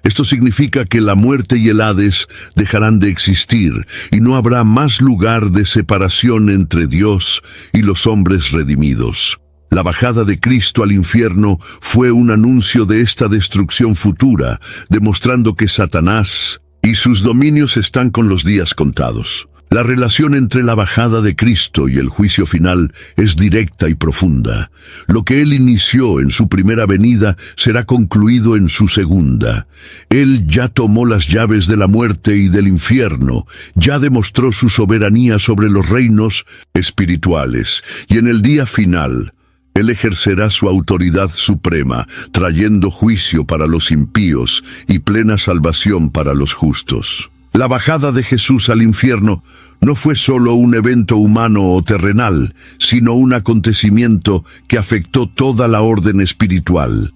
Esto significa que la muerte y el Hades dejarán de existir y no habrá más lugar de separación entre Dios y los hombres redimidos. La bajada de Cristo al infierno fue un anuncio de esta destrucción futura, demostrando que Satanás y sus dominios están con los días contados. La relación entre la bajada de Cristo y el juicio final es directa y profunda. Lo que Él inició en su primera venida será concluido en su segunda. Él ya tomó las llaves de la muerte y del infierno, ya demostró su soberanía sobre los reinos espirituales, y en el día final, Él ejercerá su autoridad suprema, trayendo juicio para los impíos y plena salvación para los justos. La bajada de Jesús al infierno no fue solo un evento humano o terrenal, sino un acontecimiento que afectó toda la orden espiritual.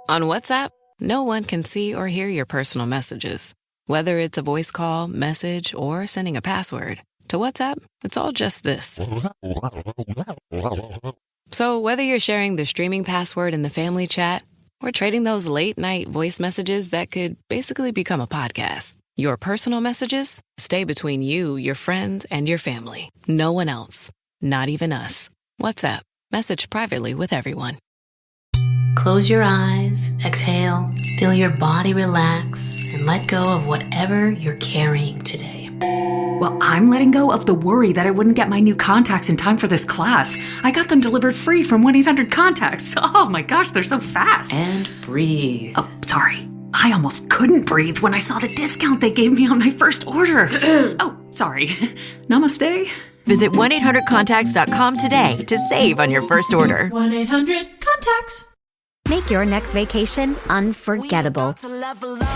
On WhatsApp, no one can see or hear your personal messages. Whether it's a voice call, message, or sending a password. To WhatsApp, it's all just this. So whether you're sharing the streaming password in the family chat, or trading those late-night voice messages that could basically become a podcast, your personal messages stay between you, your friends, and your family. No one else. Not even us. WhatsApp. Message privately with everyone. Close your eyes, exhale, feel your body relax, and let go of whatever you're carrying today. Well, I'm letting go of the worry that I wouldn't get my new contacts in time for this class. I got them delivered free from 1-800-CONTACTS. Oh my gosh, they're so fast. And breathe. Oh, sorry. I almost couldn't breathe when I saw the discount they gave me on my first order. Oh, sorry. Namaste. Visit 1-800-CONTACTS.com today to save on your first order. 1-800-CONTACTS. Make your next vacation unforgettable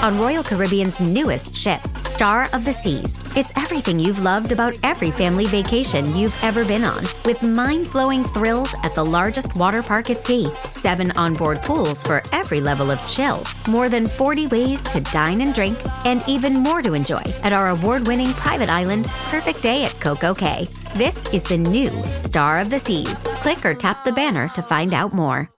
on Royal Caribbean's newest ship, Star of the Seas. It's everything you've loved about every family vacation you've ever been on, with mind-blowing thrills at the largest water park at sea, 7 onboard pools for every level of chill, more than 40 ways to dine and drink, and even more to enjoy at our award-winning private island, Perfect Day at Coco Cay. This is the new Star of the Seas. Click or tap the banner to find out more.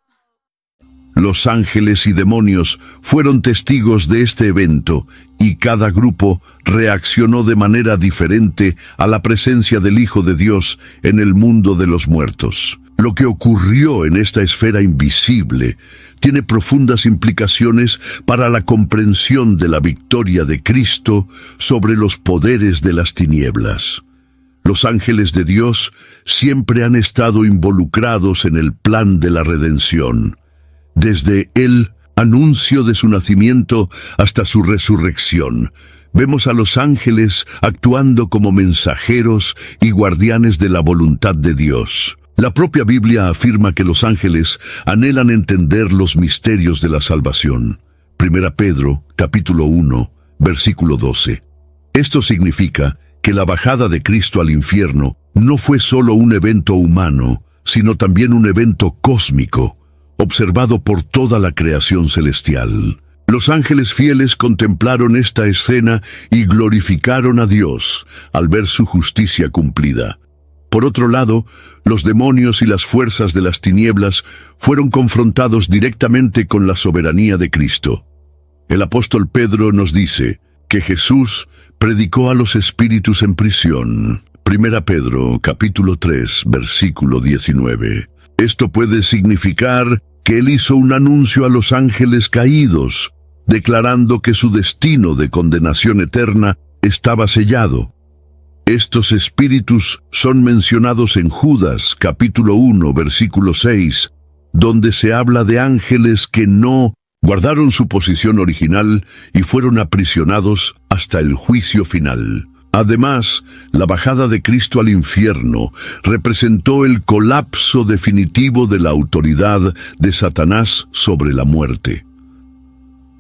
Los ángeles y demonios fueron testigos de este evento y cada grupo reaccionó de manera diferente a la presencia del Hijo de Dios en el mundo de los muertos. Lo que ocurrió en esta esfera invisible tiene profundas implicaciones para la comprensión de la victoria de Cristo sobre los poderes de las tinieblas. Los ángeles de Dios siempre han estado involucrados en el plan de la redención. Desde el anuncio de su nacimiento hasta su resurrección, vemos a los ángeles actuando como mensajeros y guardianes de la voluntad de Dios. La propia Biblia afirma que los ángeles anhelan entender los misterios de la salvación. 1 Pedro, capítulo 1, versículo 12. Esto significa que la bajada de Cristo al infierno no fue solo un evento humano, sino también un evento cósmico, observado por toda la creación celestial. Los ángeles fieles contemplaron esta escena y glorificaron a Dios al ver su justicia cumplida. Por otro lado, los demonios y las fuerzas de las tinieblas fueron confrontados directamente con la soberanía de Cristo. El apóstol Pedro nos dice que Jesús predicó a los espíritus en prisión. 1 Pedro, capítulo 3, versículo 19. Esto puede significar que Él hizo un anuncio a los ángeles caídos, declarando que su destino de condenación eterna estaba sellado. Estos espíritus son mencionados en Judas, capítulo 1, versículo 6, donde se habla de ángeles que no guardaron su posición original y fueron aprisionados hasta el juicio final. Además, la bajada de Cristo al infierno representó el colapso definitivo de la autoridad de Satanás sobre la muerte.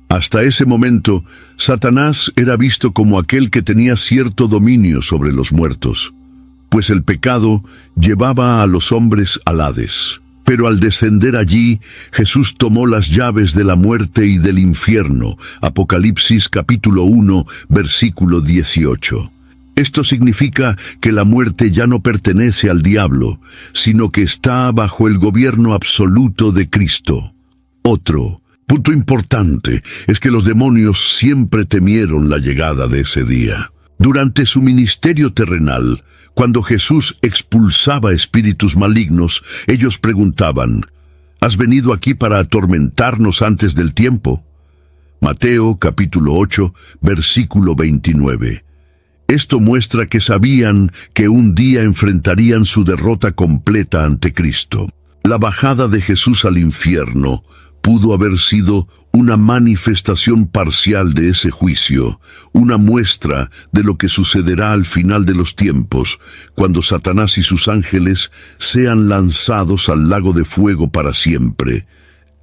Hasta ese momento, Satanás era visto como aquel que tenía cierto dominio sobre los muertos, pues el pecado llevaba a los hombres al Hades. Pero al descender allí, Jesús tomó las llaves de la muerte y del infierno. Apocalipsis capítulo 1, versículo 18. Esto significa que la muerte ya no pertenece al diablo, sino que está bajo el gobierno absoluto de Cristo. Otro punto importante es que los demonios siempre temieron la llegada de ese día. Durante su ministerio terrenal, cuando Jesús expulsaba espíritus malignos, ellos preguntaban: ¿Has venido aquí para atormentarnos antes del tiempo? Mateo capítulo 8, versículo 29. Esto muestra que sabían que un día enfrentarían su derrota completa ante Cristo. La bajada de Jesús al infierno pudo haber sido una manifestación parcial de ese juicio, una muestra de lo que sucederá al final de los tiempos, cuando Satanás y sus ángeles sean lanzados al lago de fuego para siempre.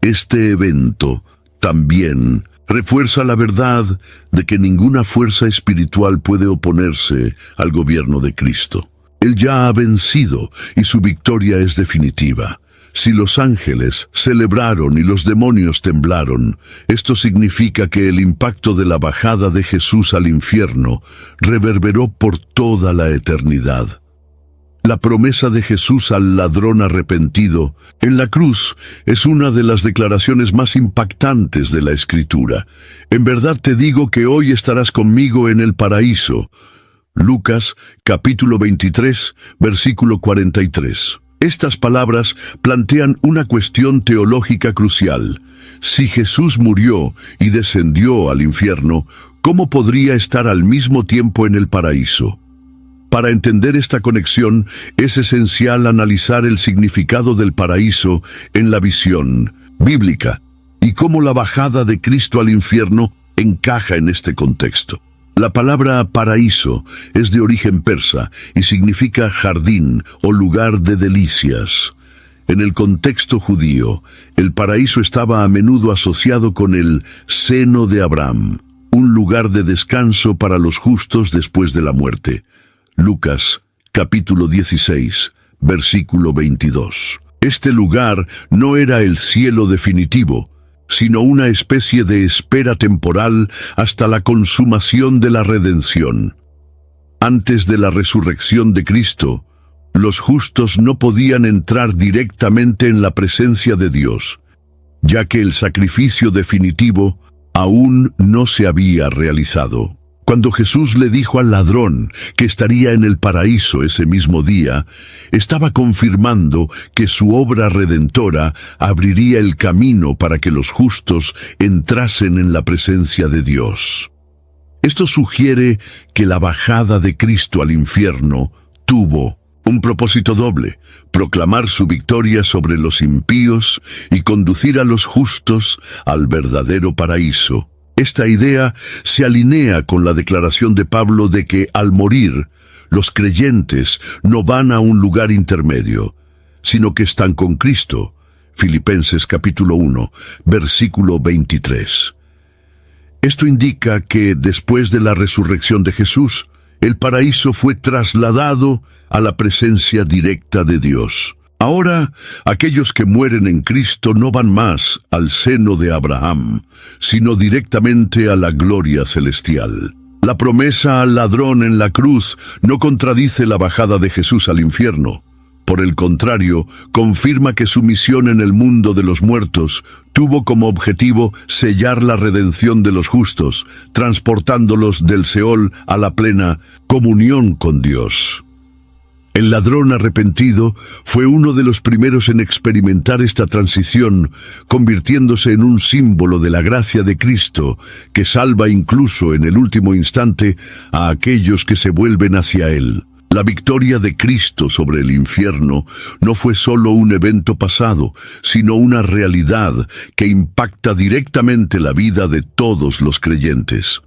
Este evento también refuerza la verdad de que ninguna fuerza espiritual puede oponerse al gobierno de Cristo. Él ya ha vencido y su victoria es definitiva. Si los ángeles celebraron y los demonios temblaron, esto significa que el impacto de la bajada de Jesús al infierno reverberó por toda la eternidad. La promesa de Jesús al ladrón arrepentido en la cruz es una de las declaraciones más impactantes de la Escritura. En verdad te digo que hoy estarás conmigo en el paraíso. Lucas capítulo 23, versículo 43. Estas palabras plantean una cuestión teológica crucial. Si Jesús murió y descendió al infierno, ¿cómo podría estar al mismo tiempo en el paraíso? Para entender esta conexión, es esencial analizar el significado del paraíso en la visión bíblica y cómo la bajada de Cristo al infierno encaja en este contexto. La palabra paraíso es de origen persa y significa jardín o lugar de delicias. En el contexto judío, el paraíso estaba a menudo asociado con el seno de Abraham, un lugar de descanso para los justos después de la muerte. Lucas, capítulo 16, versículo 22. Este lugar no era el cielo definitivo, sino una especie de espera temporal hasta la consumación de la redención. Antes de la resurrección de Cristo, los justos no podían entrar directamente en la presencia de Dios, ya que el sacrificio definitivo aún no se había realizado. Cuando Jesús le dijo al ladrón que estaría en el paraíso ese mismo día, estaba confirmando que su obra redentora abriría el camino para que los justos entrasen en la presencia de Dios. Esto sugiere que la bajada de Cristo al infierno tuvo un propósito doble: proclamar su victoria sobre los impíos y conducir a los justos al verdadero paraíso. Esta idea se alinea con la declaración de Pablo de que al morir, los creyentes no van a un lugar intermedio, sino que están con Cristo. Filipenses capítulo 1, versículo 23. Esto indica que después de la resurrección de Jesús, el paraíso fue trasladado a la presencia directa de Dios. Ahora, aquellos que mueren en Cristo no van más al seno de Abraham, sino directamente a la gloria celestial. La promesa al ladrón en la cruz no contradice la bajada de Jesús al infierno. Por el contrario, confirma que su misión en el mundo de los muertos tuvo como objetivo sellar la redención de los justos, transportándolos del Seol a la plena comunión con Dios. El ladrón arrepentido fue uno de los primeros en experimentar esta transición, convirtiéndose en un símbolo de la gracia de Cristo, que salva incluso en el último instante a aquellos que se vuelven hacia Él. La victoria de Cristo sobre el infierno no fue solo un evento pasado, sino una realidad que impacta directamente la vida de todos los creyentes.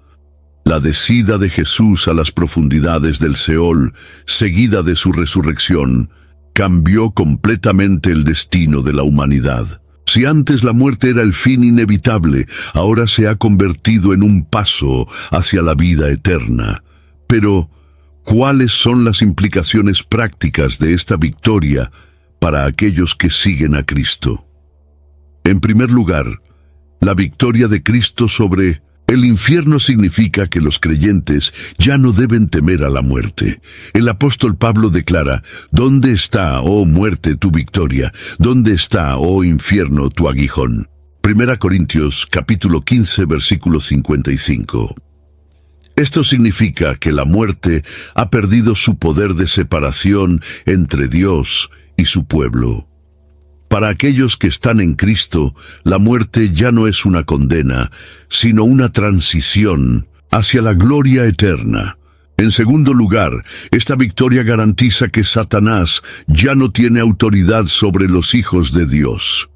La descida de Jesús a las profundidades del Seol, seguida de su resurrección, cambió completamente el destino de la humanidad. Si antes la muerte era el fin inevitable, ahora se ha convertido en un paso hacia la vida eterna. Pero, ¿cuáles son las implicaciones prácticas de esta victoria para aquellos que siguen a Cristo? En primer lugar, la victoria de Cristo sobre el infierno significa que los creyentes ya no deben temer a la muerte. El apóstol Pablo declara: ¿Dónde está, oh muerte, tu victoria? ¿Dónde está, oh infierno, tu aguijón? 1 Corintios capítulo 15, versículo 55. Esto significa que la muerte ha perdido su poder de separación entre Dios y su pueblo. Para aquellos que están en Cristo, la muerte ya no es una condena, sino una transición hacia la gloria eterna. En segundo lugar, esta victoria garantiza que Satanás ya no tiene autoridad sobre los hijos de Dios.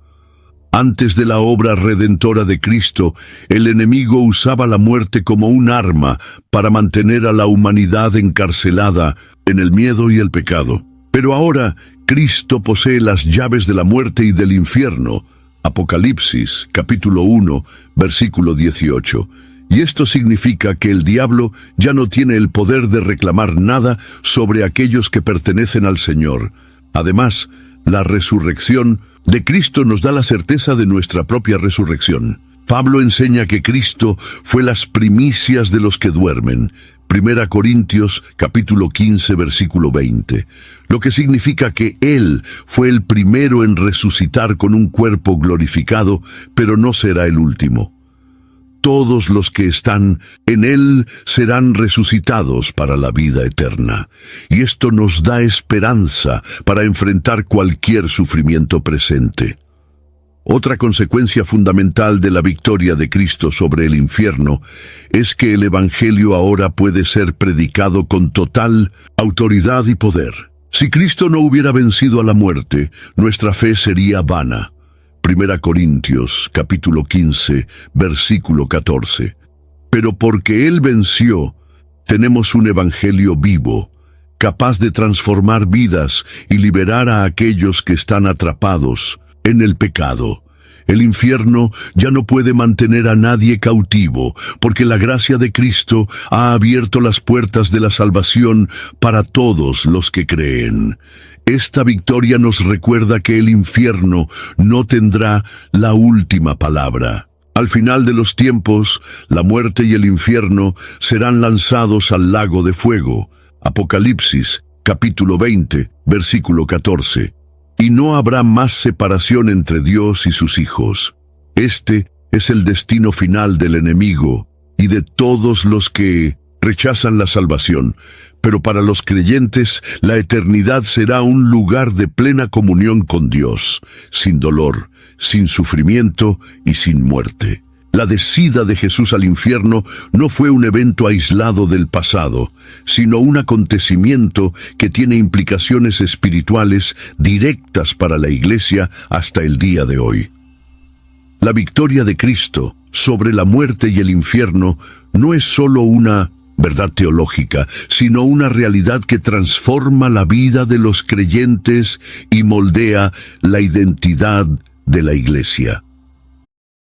Antes de la obra redentora de Cristo, el enemigo usaba la muerte como un arma para mantener a la humanidad encarcelada en el miedo y el pecado. Pero ahora, Cristo posee las llaves de la muerte y del infierno. Apocalipsis, capítulo 1, versículo 18. Y esto significa que el diablo ya no tiene el poder de reclamar nada sobre aquellos que pertenecen al Señor. Además, la resurrección de Cristo nos da la certeza de nuestra propia resurrección. Pablo enseña que Cristo fue las primicias de los que duermen. 1 Corintios capítulo 15, versículo 20, lo que significa que Él fue el primero en resucitar con un cuerpo glorificado, pero no será el último. Todos los que están en Él serán resucitados para la vida eterna, y esto nos da esperanza para enfrentar cualquier sufrimiento presente. Otra consecuencia fundamental de la victoria de Cristo sobre el infierno es que el Evangelio ahora puede ser predicado con total autoridad y poder. Si Cristo no hubiera vencido a la muerte, nuestra fe sería vana. 1 Corintios, capítulo 15, versículo 14. Pero porque Él venció, tenemos un Evangelio vivo, capaz de transformar vidas y liberar a aquellos que están atrapados en el pecado. El infierno ya no puede mantener a nadie cautivo, porque la gracia de Cristo ha abierto las puertas de la salvación para todos los que creen. Esta victoria nos recuerda que el infierno no tendrá la última palabra. Al final de los tiempos, la muerte y el infierno serán lanzados al lago de fuego. Apocalipsis, capítulo 20, versículo 14. Y no habrá más separación entre Dios y sus hijos. Este es el destino final del enemigo y de todos los que rechazan la salvación. Pero para los creyentes, la eternidad será un lugar de plena comunión con Dios, sin dolor, sin sufrimiento y sin muerte. La descida de Jesús al infierno no fue un evento aislado del pasado, sino un acontecimiento que tiene implicaciones espirituales directas para la Iglesia hasta el día de hoy. La victoria de Cristo sobre la muerte y el infierno no es solo una verdad teológica, sino una realidad que transforma la vida de los creyentes y moldea la identidad de la Iglesia.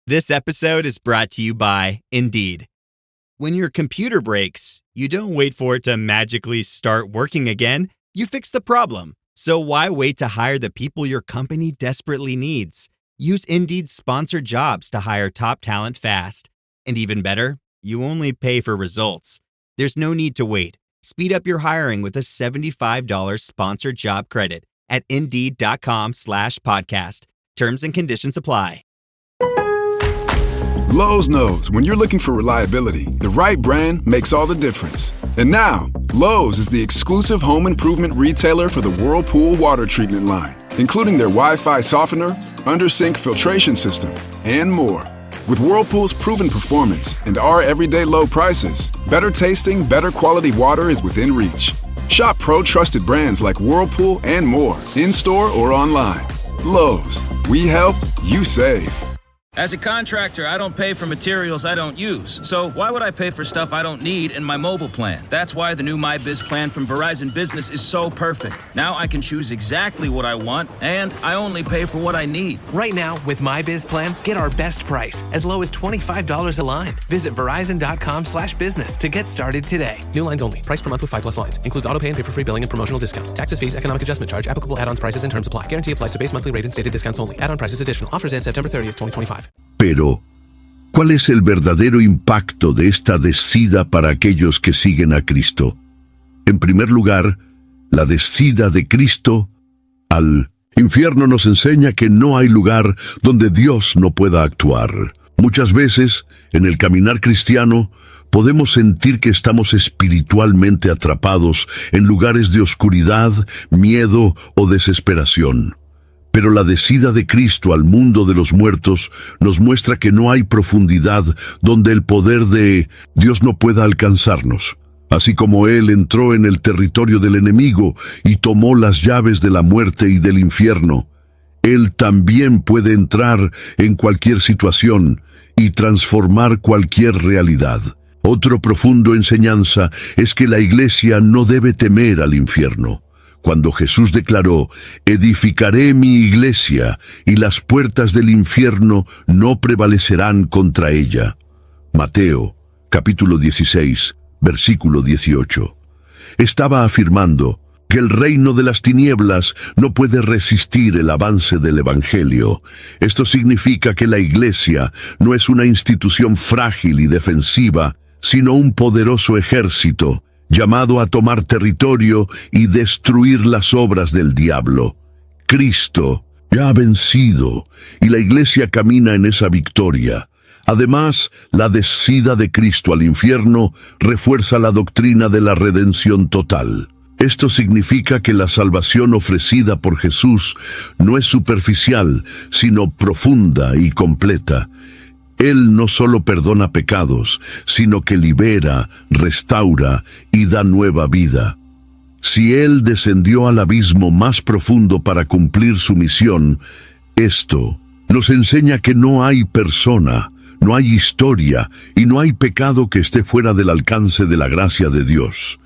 This episode is brought to you by Indeed. When your computer breaks, you don't wait for it to magically start working again. You fix the problem. So why wait to hire the people your company desperately needs? Use Indeed's sponsored jobs to hire top talent fast. And even better, you only pay for results. There's no need to wait. Speed up your hiring with a $75 sponsored job credit at Indeed.com/podcast. Terms and conditions apply. Lowe's knows when you're looking for reliability, the right brand makes all the difference. And now, Lowe's is the exclusive home improvement retailer for the Whirlpool water treatment line, including their Wi-Fi softener, under-sink filtration system, and more. With Whirlpool's proven performance and our everyday low prices, better tasting, better quality water is within reach. Shop pro-trusted brands like Whirlpool and more, in-store or online. Lowe's, we help, you save. As a contractor, I don't pay for materials I don't use. So why would I pay for stuff I don't need in my mobile plan? That's why the new MyBiz plan from Verizon Business is so perfect. Now I can choose exactly what I want, and I only pay for what I need. Right now, with MyBiz plan, get our best price, as low as $25 a line. Visit Verizon.com/business to get started today. New lines only. Price per month with 5+ lines. Includes auto pay and paper-free billing and promotional discount. Taxes, fees, economic adjustment charge. Applicable add-ons, prices, and terms apply. Guarantee applies to base monthly rate and stated discounts only. Add-on prices additional. Offers end September 30th, 2025. Pero, ¿cuál es el verdadero impacto de esta descida para aquellos que siguen a Cristo? En primer lugar, la descida de Cristo al infierno nos enseña que no hay lugar donde Dios no pueda actuar. Muchas veces, en el caminar cristiano, podemos sentir que estamos espiritualmente atrapados en lugares de oscuridad, miedo o desesperación. Pero la descida de Cristo al mundo de los muertos nos muestra que no hay profundidad donde el poder de Dios no pueda alcanzarnos. Así como Él entró en el territorio del enemigo y tomó las llaves de la muerte y del infierno, Él también puede entrar en cualquier situación y transformar cualquier realidad. Otro profundo enseñanza es que la Iglesia no debe temer al infierno. Cuando Jesús declaró, «Edificaré mi iglesia, y las puertas del infierno no prevalecerán contra ella». Mateo, capítulo 16, versículo 18. Estaba afirmando que el reino de las tinieblas no puede resistir el avance del Evangelio. Esto significa que la Iglesia no es una institución frágil y defensiva, sino un poderoso ejército, llamado a tomar territorio y destruir las obras del diablo. Cristo ya ha vencido y la Iglesia camina en esa victoria. Además, la descida de Cristo al infierno refuerza la doctrina de la redención total. Esto significa que la salvación ofrecida por Jesús no es superficial, sino profunda y completa. Él no solo perdona pecados, sino que libera, restaura y da nueva vida. Si Él descendió al abismo más profundo para cumplir su misión, esto nos enseña que no hay persona, no hay historia y no hay pecado que esté fuera del alcance de la gracia de Dios.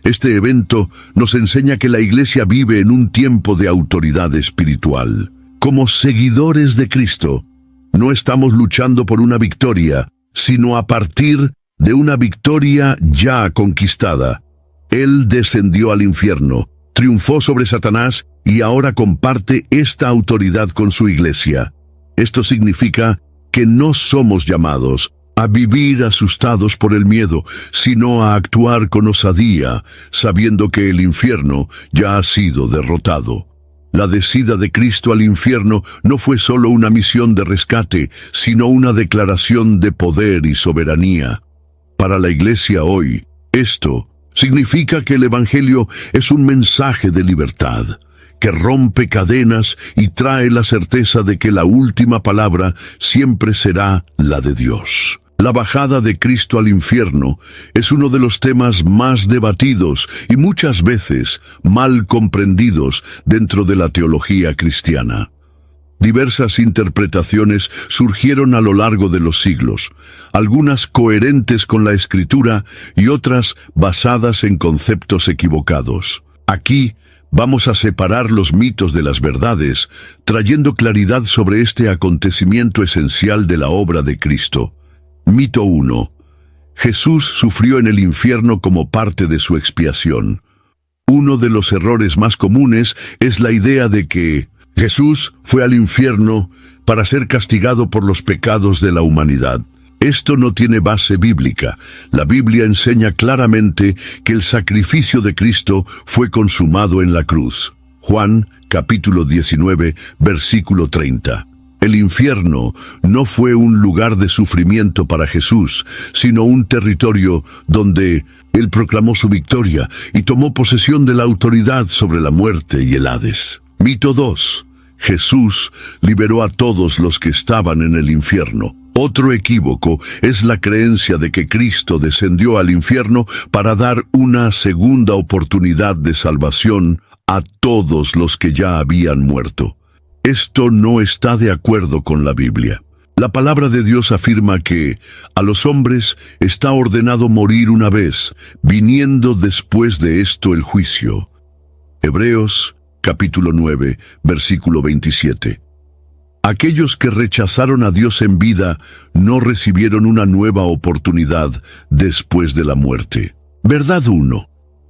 Este evento nos enseña que la Iglesia vive en un tiempo de autoridad espiritual. Como seguidores de Cristo, no estamos luchando por una victoria, sino a partir de una victoria ya conquistada. Él descendió al infierno, triunfó sobre Satanás y ahora comparte esta autoridad con su Iglesia. Esto significa que no somos llamados a vivir asustados por el miedo, sino a actuar con osadía, sabiendo que el infierno ya ha sido derrotado. La descida de Cristo al infierno no fue solo una misión de rescate, sino una declaración de poder y soberanía. Para la Iglesia hoy, esto significa que el Evangelio es un mensaje de libertad, que rompe cadenas y trae la certeza de que la última palabra siempre será la de Dios. La bajada de Cristo al infierno es uno de los temas más debatidos y muchas veces mal comprendidos dentro de la teología cristiana. Diversas interpretaciones surgieron a lo largo de los siglos, algunas coherentes con la Escritura y otras basadas en conceptos equivocados. Aquí vamos a separar los mitos de las verdades, trayendo claridad sobre este acontecimiento esencial de la obra de Cristo. Mito 1. Jesús sufrió en el infierno como parte de su expiación. Uno de los errores más comunes es la idea de que Jesús fue al infierno para ser castigado por los pecados de la humanidad. Esto no tiene base bíblica. La Biblia enseña claramente que el sacrificio de Cristo fue consumado en la cruz. Juan, capítulo 19, versículo 30. El infierno no fue un lugar de sufrimiento para Jesús, sino un territorio donde Él proclamó su victoria y tomó posesión de la autoridad sobre la muerte y el Hades. Mito 2. Jesús liberó a todos los que estaban en el infierno. Otro equívoco es la creencia de que Cristo descendió al infierno para dar una segunda oportunidad de salvación a todos los que ya habían muerto. Esto no está de acuerdo con la Biblia. La palabra de Dios afirma que a los hombres está ordenado morir una vez, viniendo después de esto el juicio. Hebreos, capítulo 9, versículo 27. Aquellos que rechazaron a Dios en vida no recibieron una nueva oportunidad después de la muerte. Verdad 1.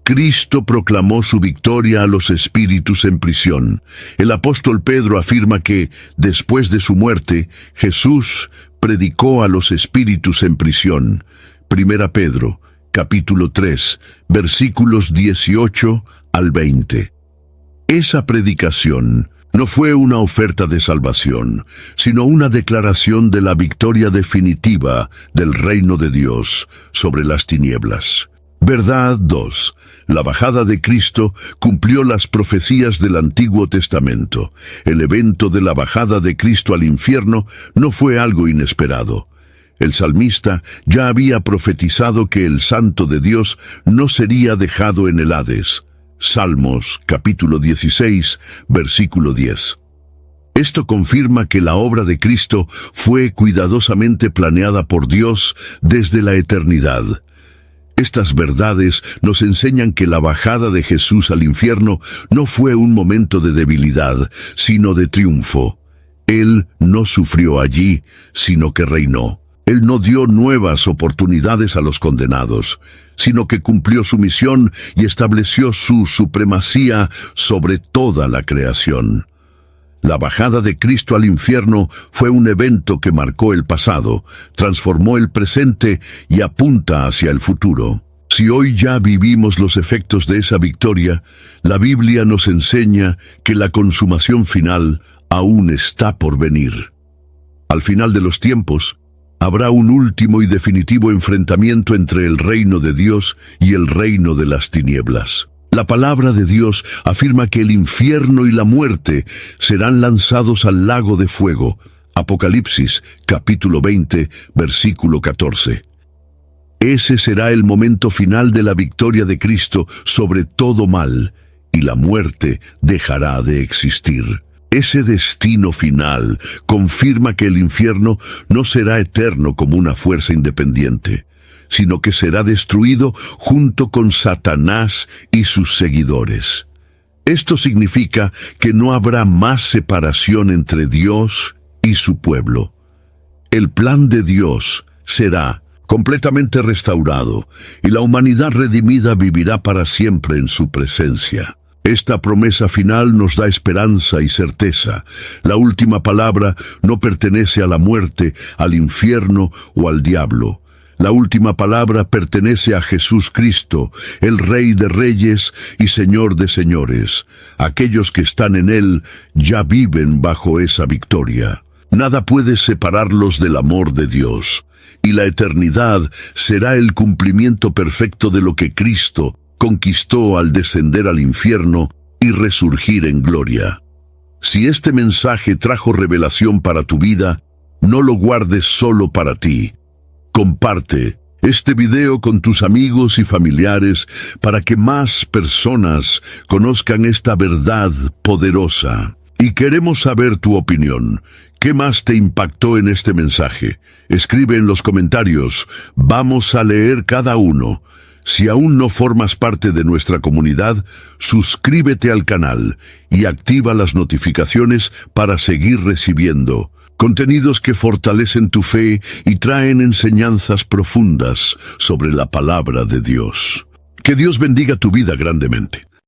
Cristo proclamó su victoria a los espíritus en prisión. El apóstol Pedro afirma que, después de su muerte, Jesús predicó a los espíritus en prisión. 1 Pedro, capítulo 3, versículos 18 al 20. Esa predicación no fue una oferta de salvación, sino una declaración de la victoria definitiva del reino de Dios sobre las tinieblas. Verdad 2. La bajada de Cristo cumplió las profecías del Antiguo Testamento. El evento de la bajada de Cristo al infierno no fue algo inesperado. El salmista ya había profetizado que el Santo de Dios no sería dejado en el Hades. Salmos, capítulo 16, versículo 10. Esto confirma que la obra de Cristo fue cuidadosamente planeada por Dios desde la eternidad. Estas verdades nos enseñan que la bajada de Jesús al infierno no fue un momento de debilidad, sino de triunfo. Él no sufrió allí, sino que reinó. Él no dio nuevas oportunidades a los condenados, sino que cumplió su misión y estableció su supremacía sobre toda la creación. La bajada de Cristo al infierno fue un evento que marcó el pasado, transformó el presente y apunta hacia el futuro. Si hoy ya vivimos los efectos de esa victoria, la Biblia nos enseña que la consumación final aún está por venir. Al final de los tiempos, habrá un último y definitivo enfrentamiento entre el reino de Dios y el reino de las tinieblas. La palabra de Dios afirma que el infierno y la muerte serán lanzados al lago de fuego. Apocalipsis, capítulo 20, versículo 14. Ese será el momento final de la victoria de Cristo sobre todo mal, y la muerte dejará de existir. Ese destino final confirma que el infierno no será eterno como una fuerza independiente, sino que será destruido junto con Satanás y sus seguidores. Esto significa que no habrá más separación entre Dios y su pueblo. El plan de Dios será completamente restaurado y la humanidad redimida vivirá para siempre en su presencia. Esta promesa final nos da esperanza y certeza. La última palabra no pertenece a la muerte, al infierno o al diablo. La última palabra pertenece a Jesús Cristo, el Rey de Reyes y Señor de Señores. Aquellos que están en Él ya viven bajo esa victoria. Nada puede separarlos del amor de Dios, y la eternidad será el cumplimiento perfecto de lo que Cristo conquistó al descender al infierno y resurgir en gloria. Si este mensaje trajo revelación para tu vida, no lo guardes solo para ti. Comparte este video con tus amigos y familiares para que más personas conozcan esta verdad poderosa. Y queremos saber tu opinión. ¿Qué más te impactó en este mensaje? Escribe en los comentarios. Vamos a leer cada uno. Si aún no formas parte de nuestra comunidad, suscríbete al canal y activa las notificaciones para seguir recibiendo contenidos que fortalecen tu fe y traen enseñanzas profundas sobre la palabra de Dios. Que Dios bendiga tu vida grandemente.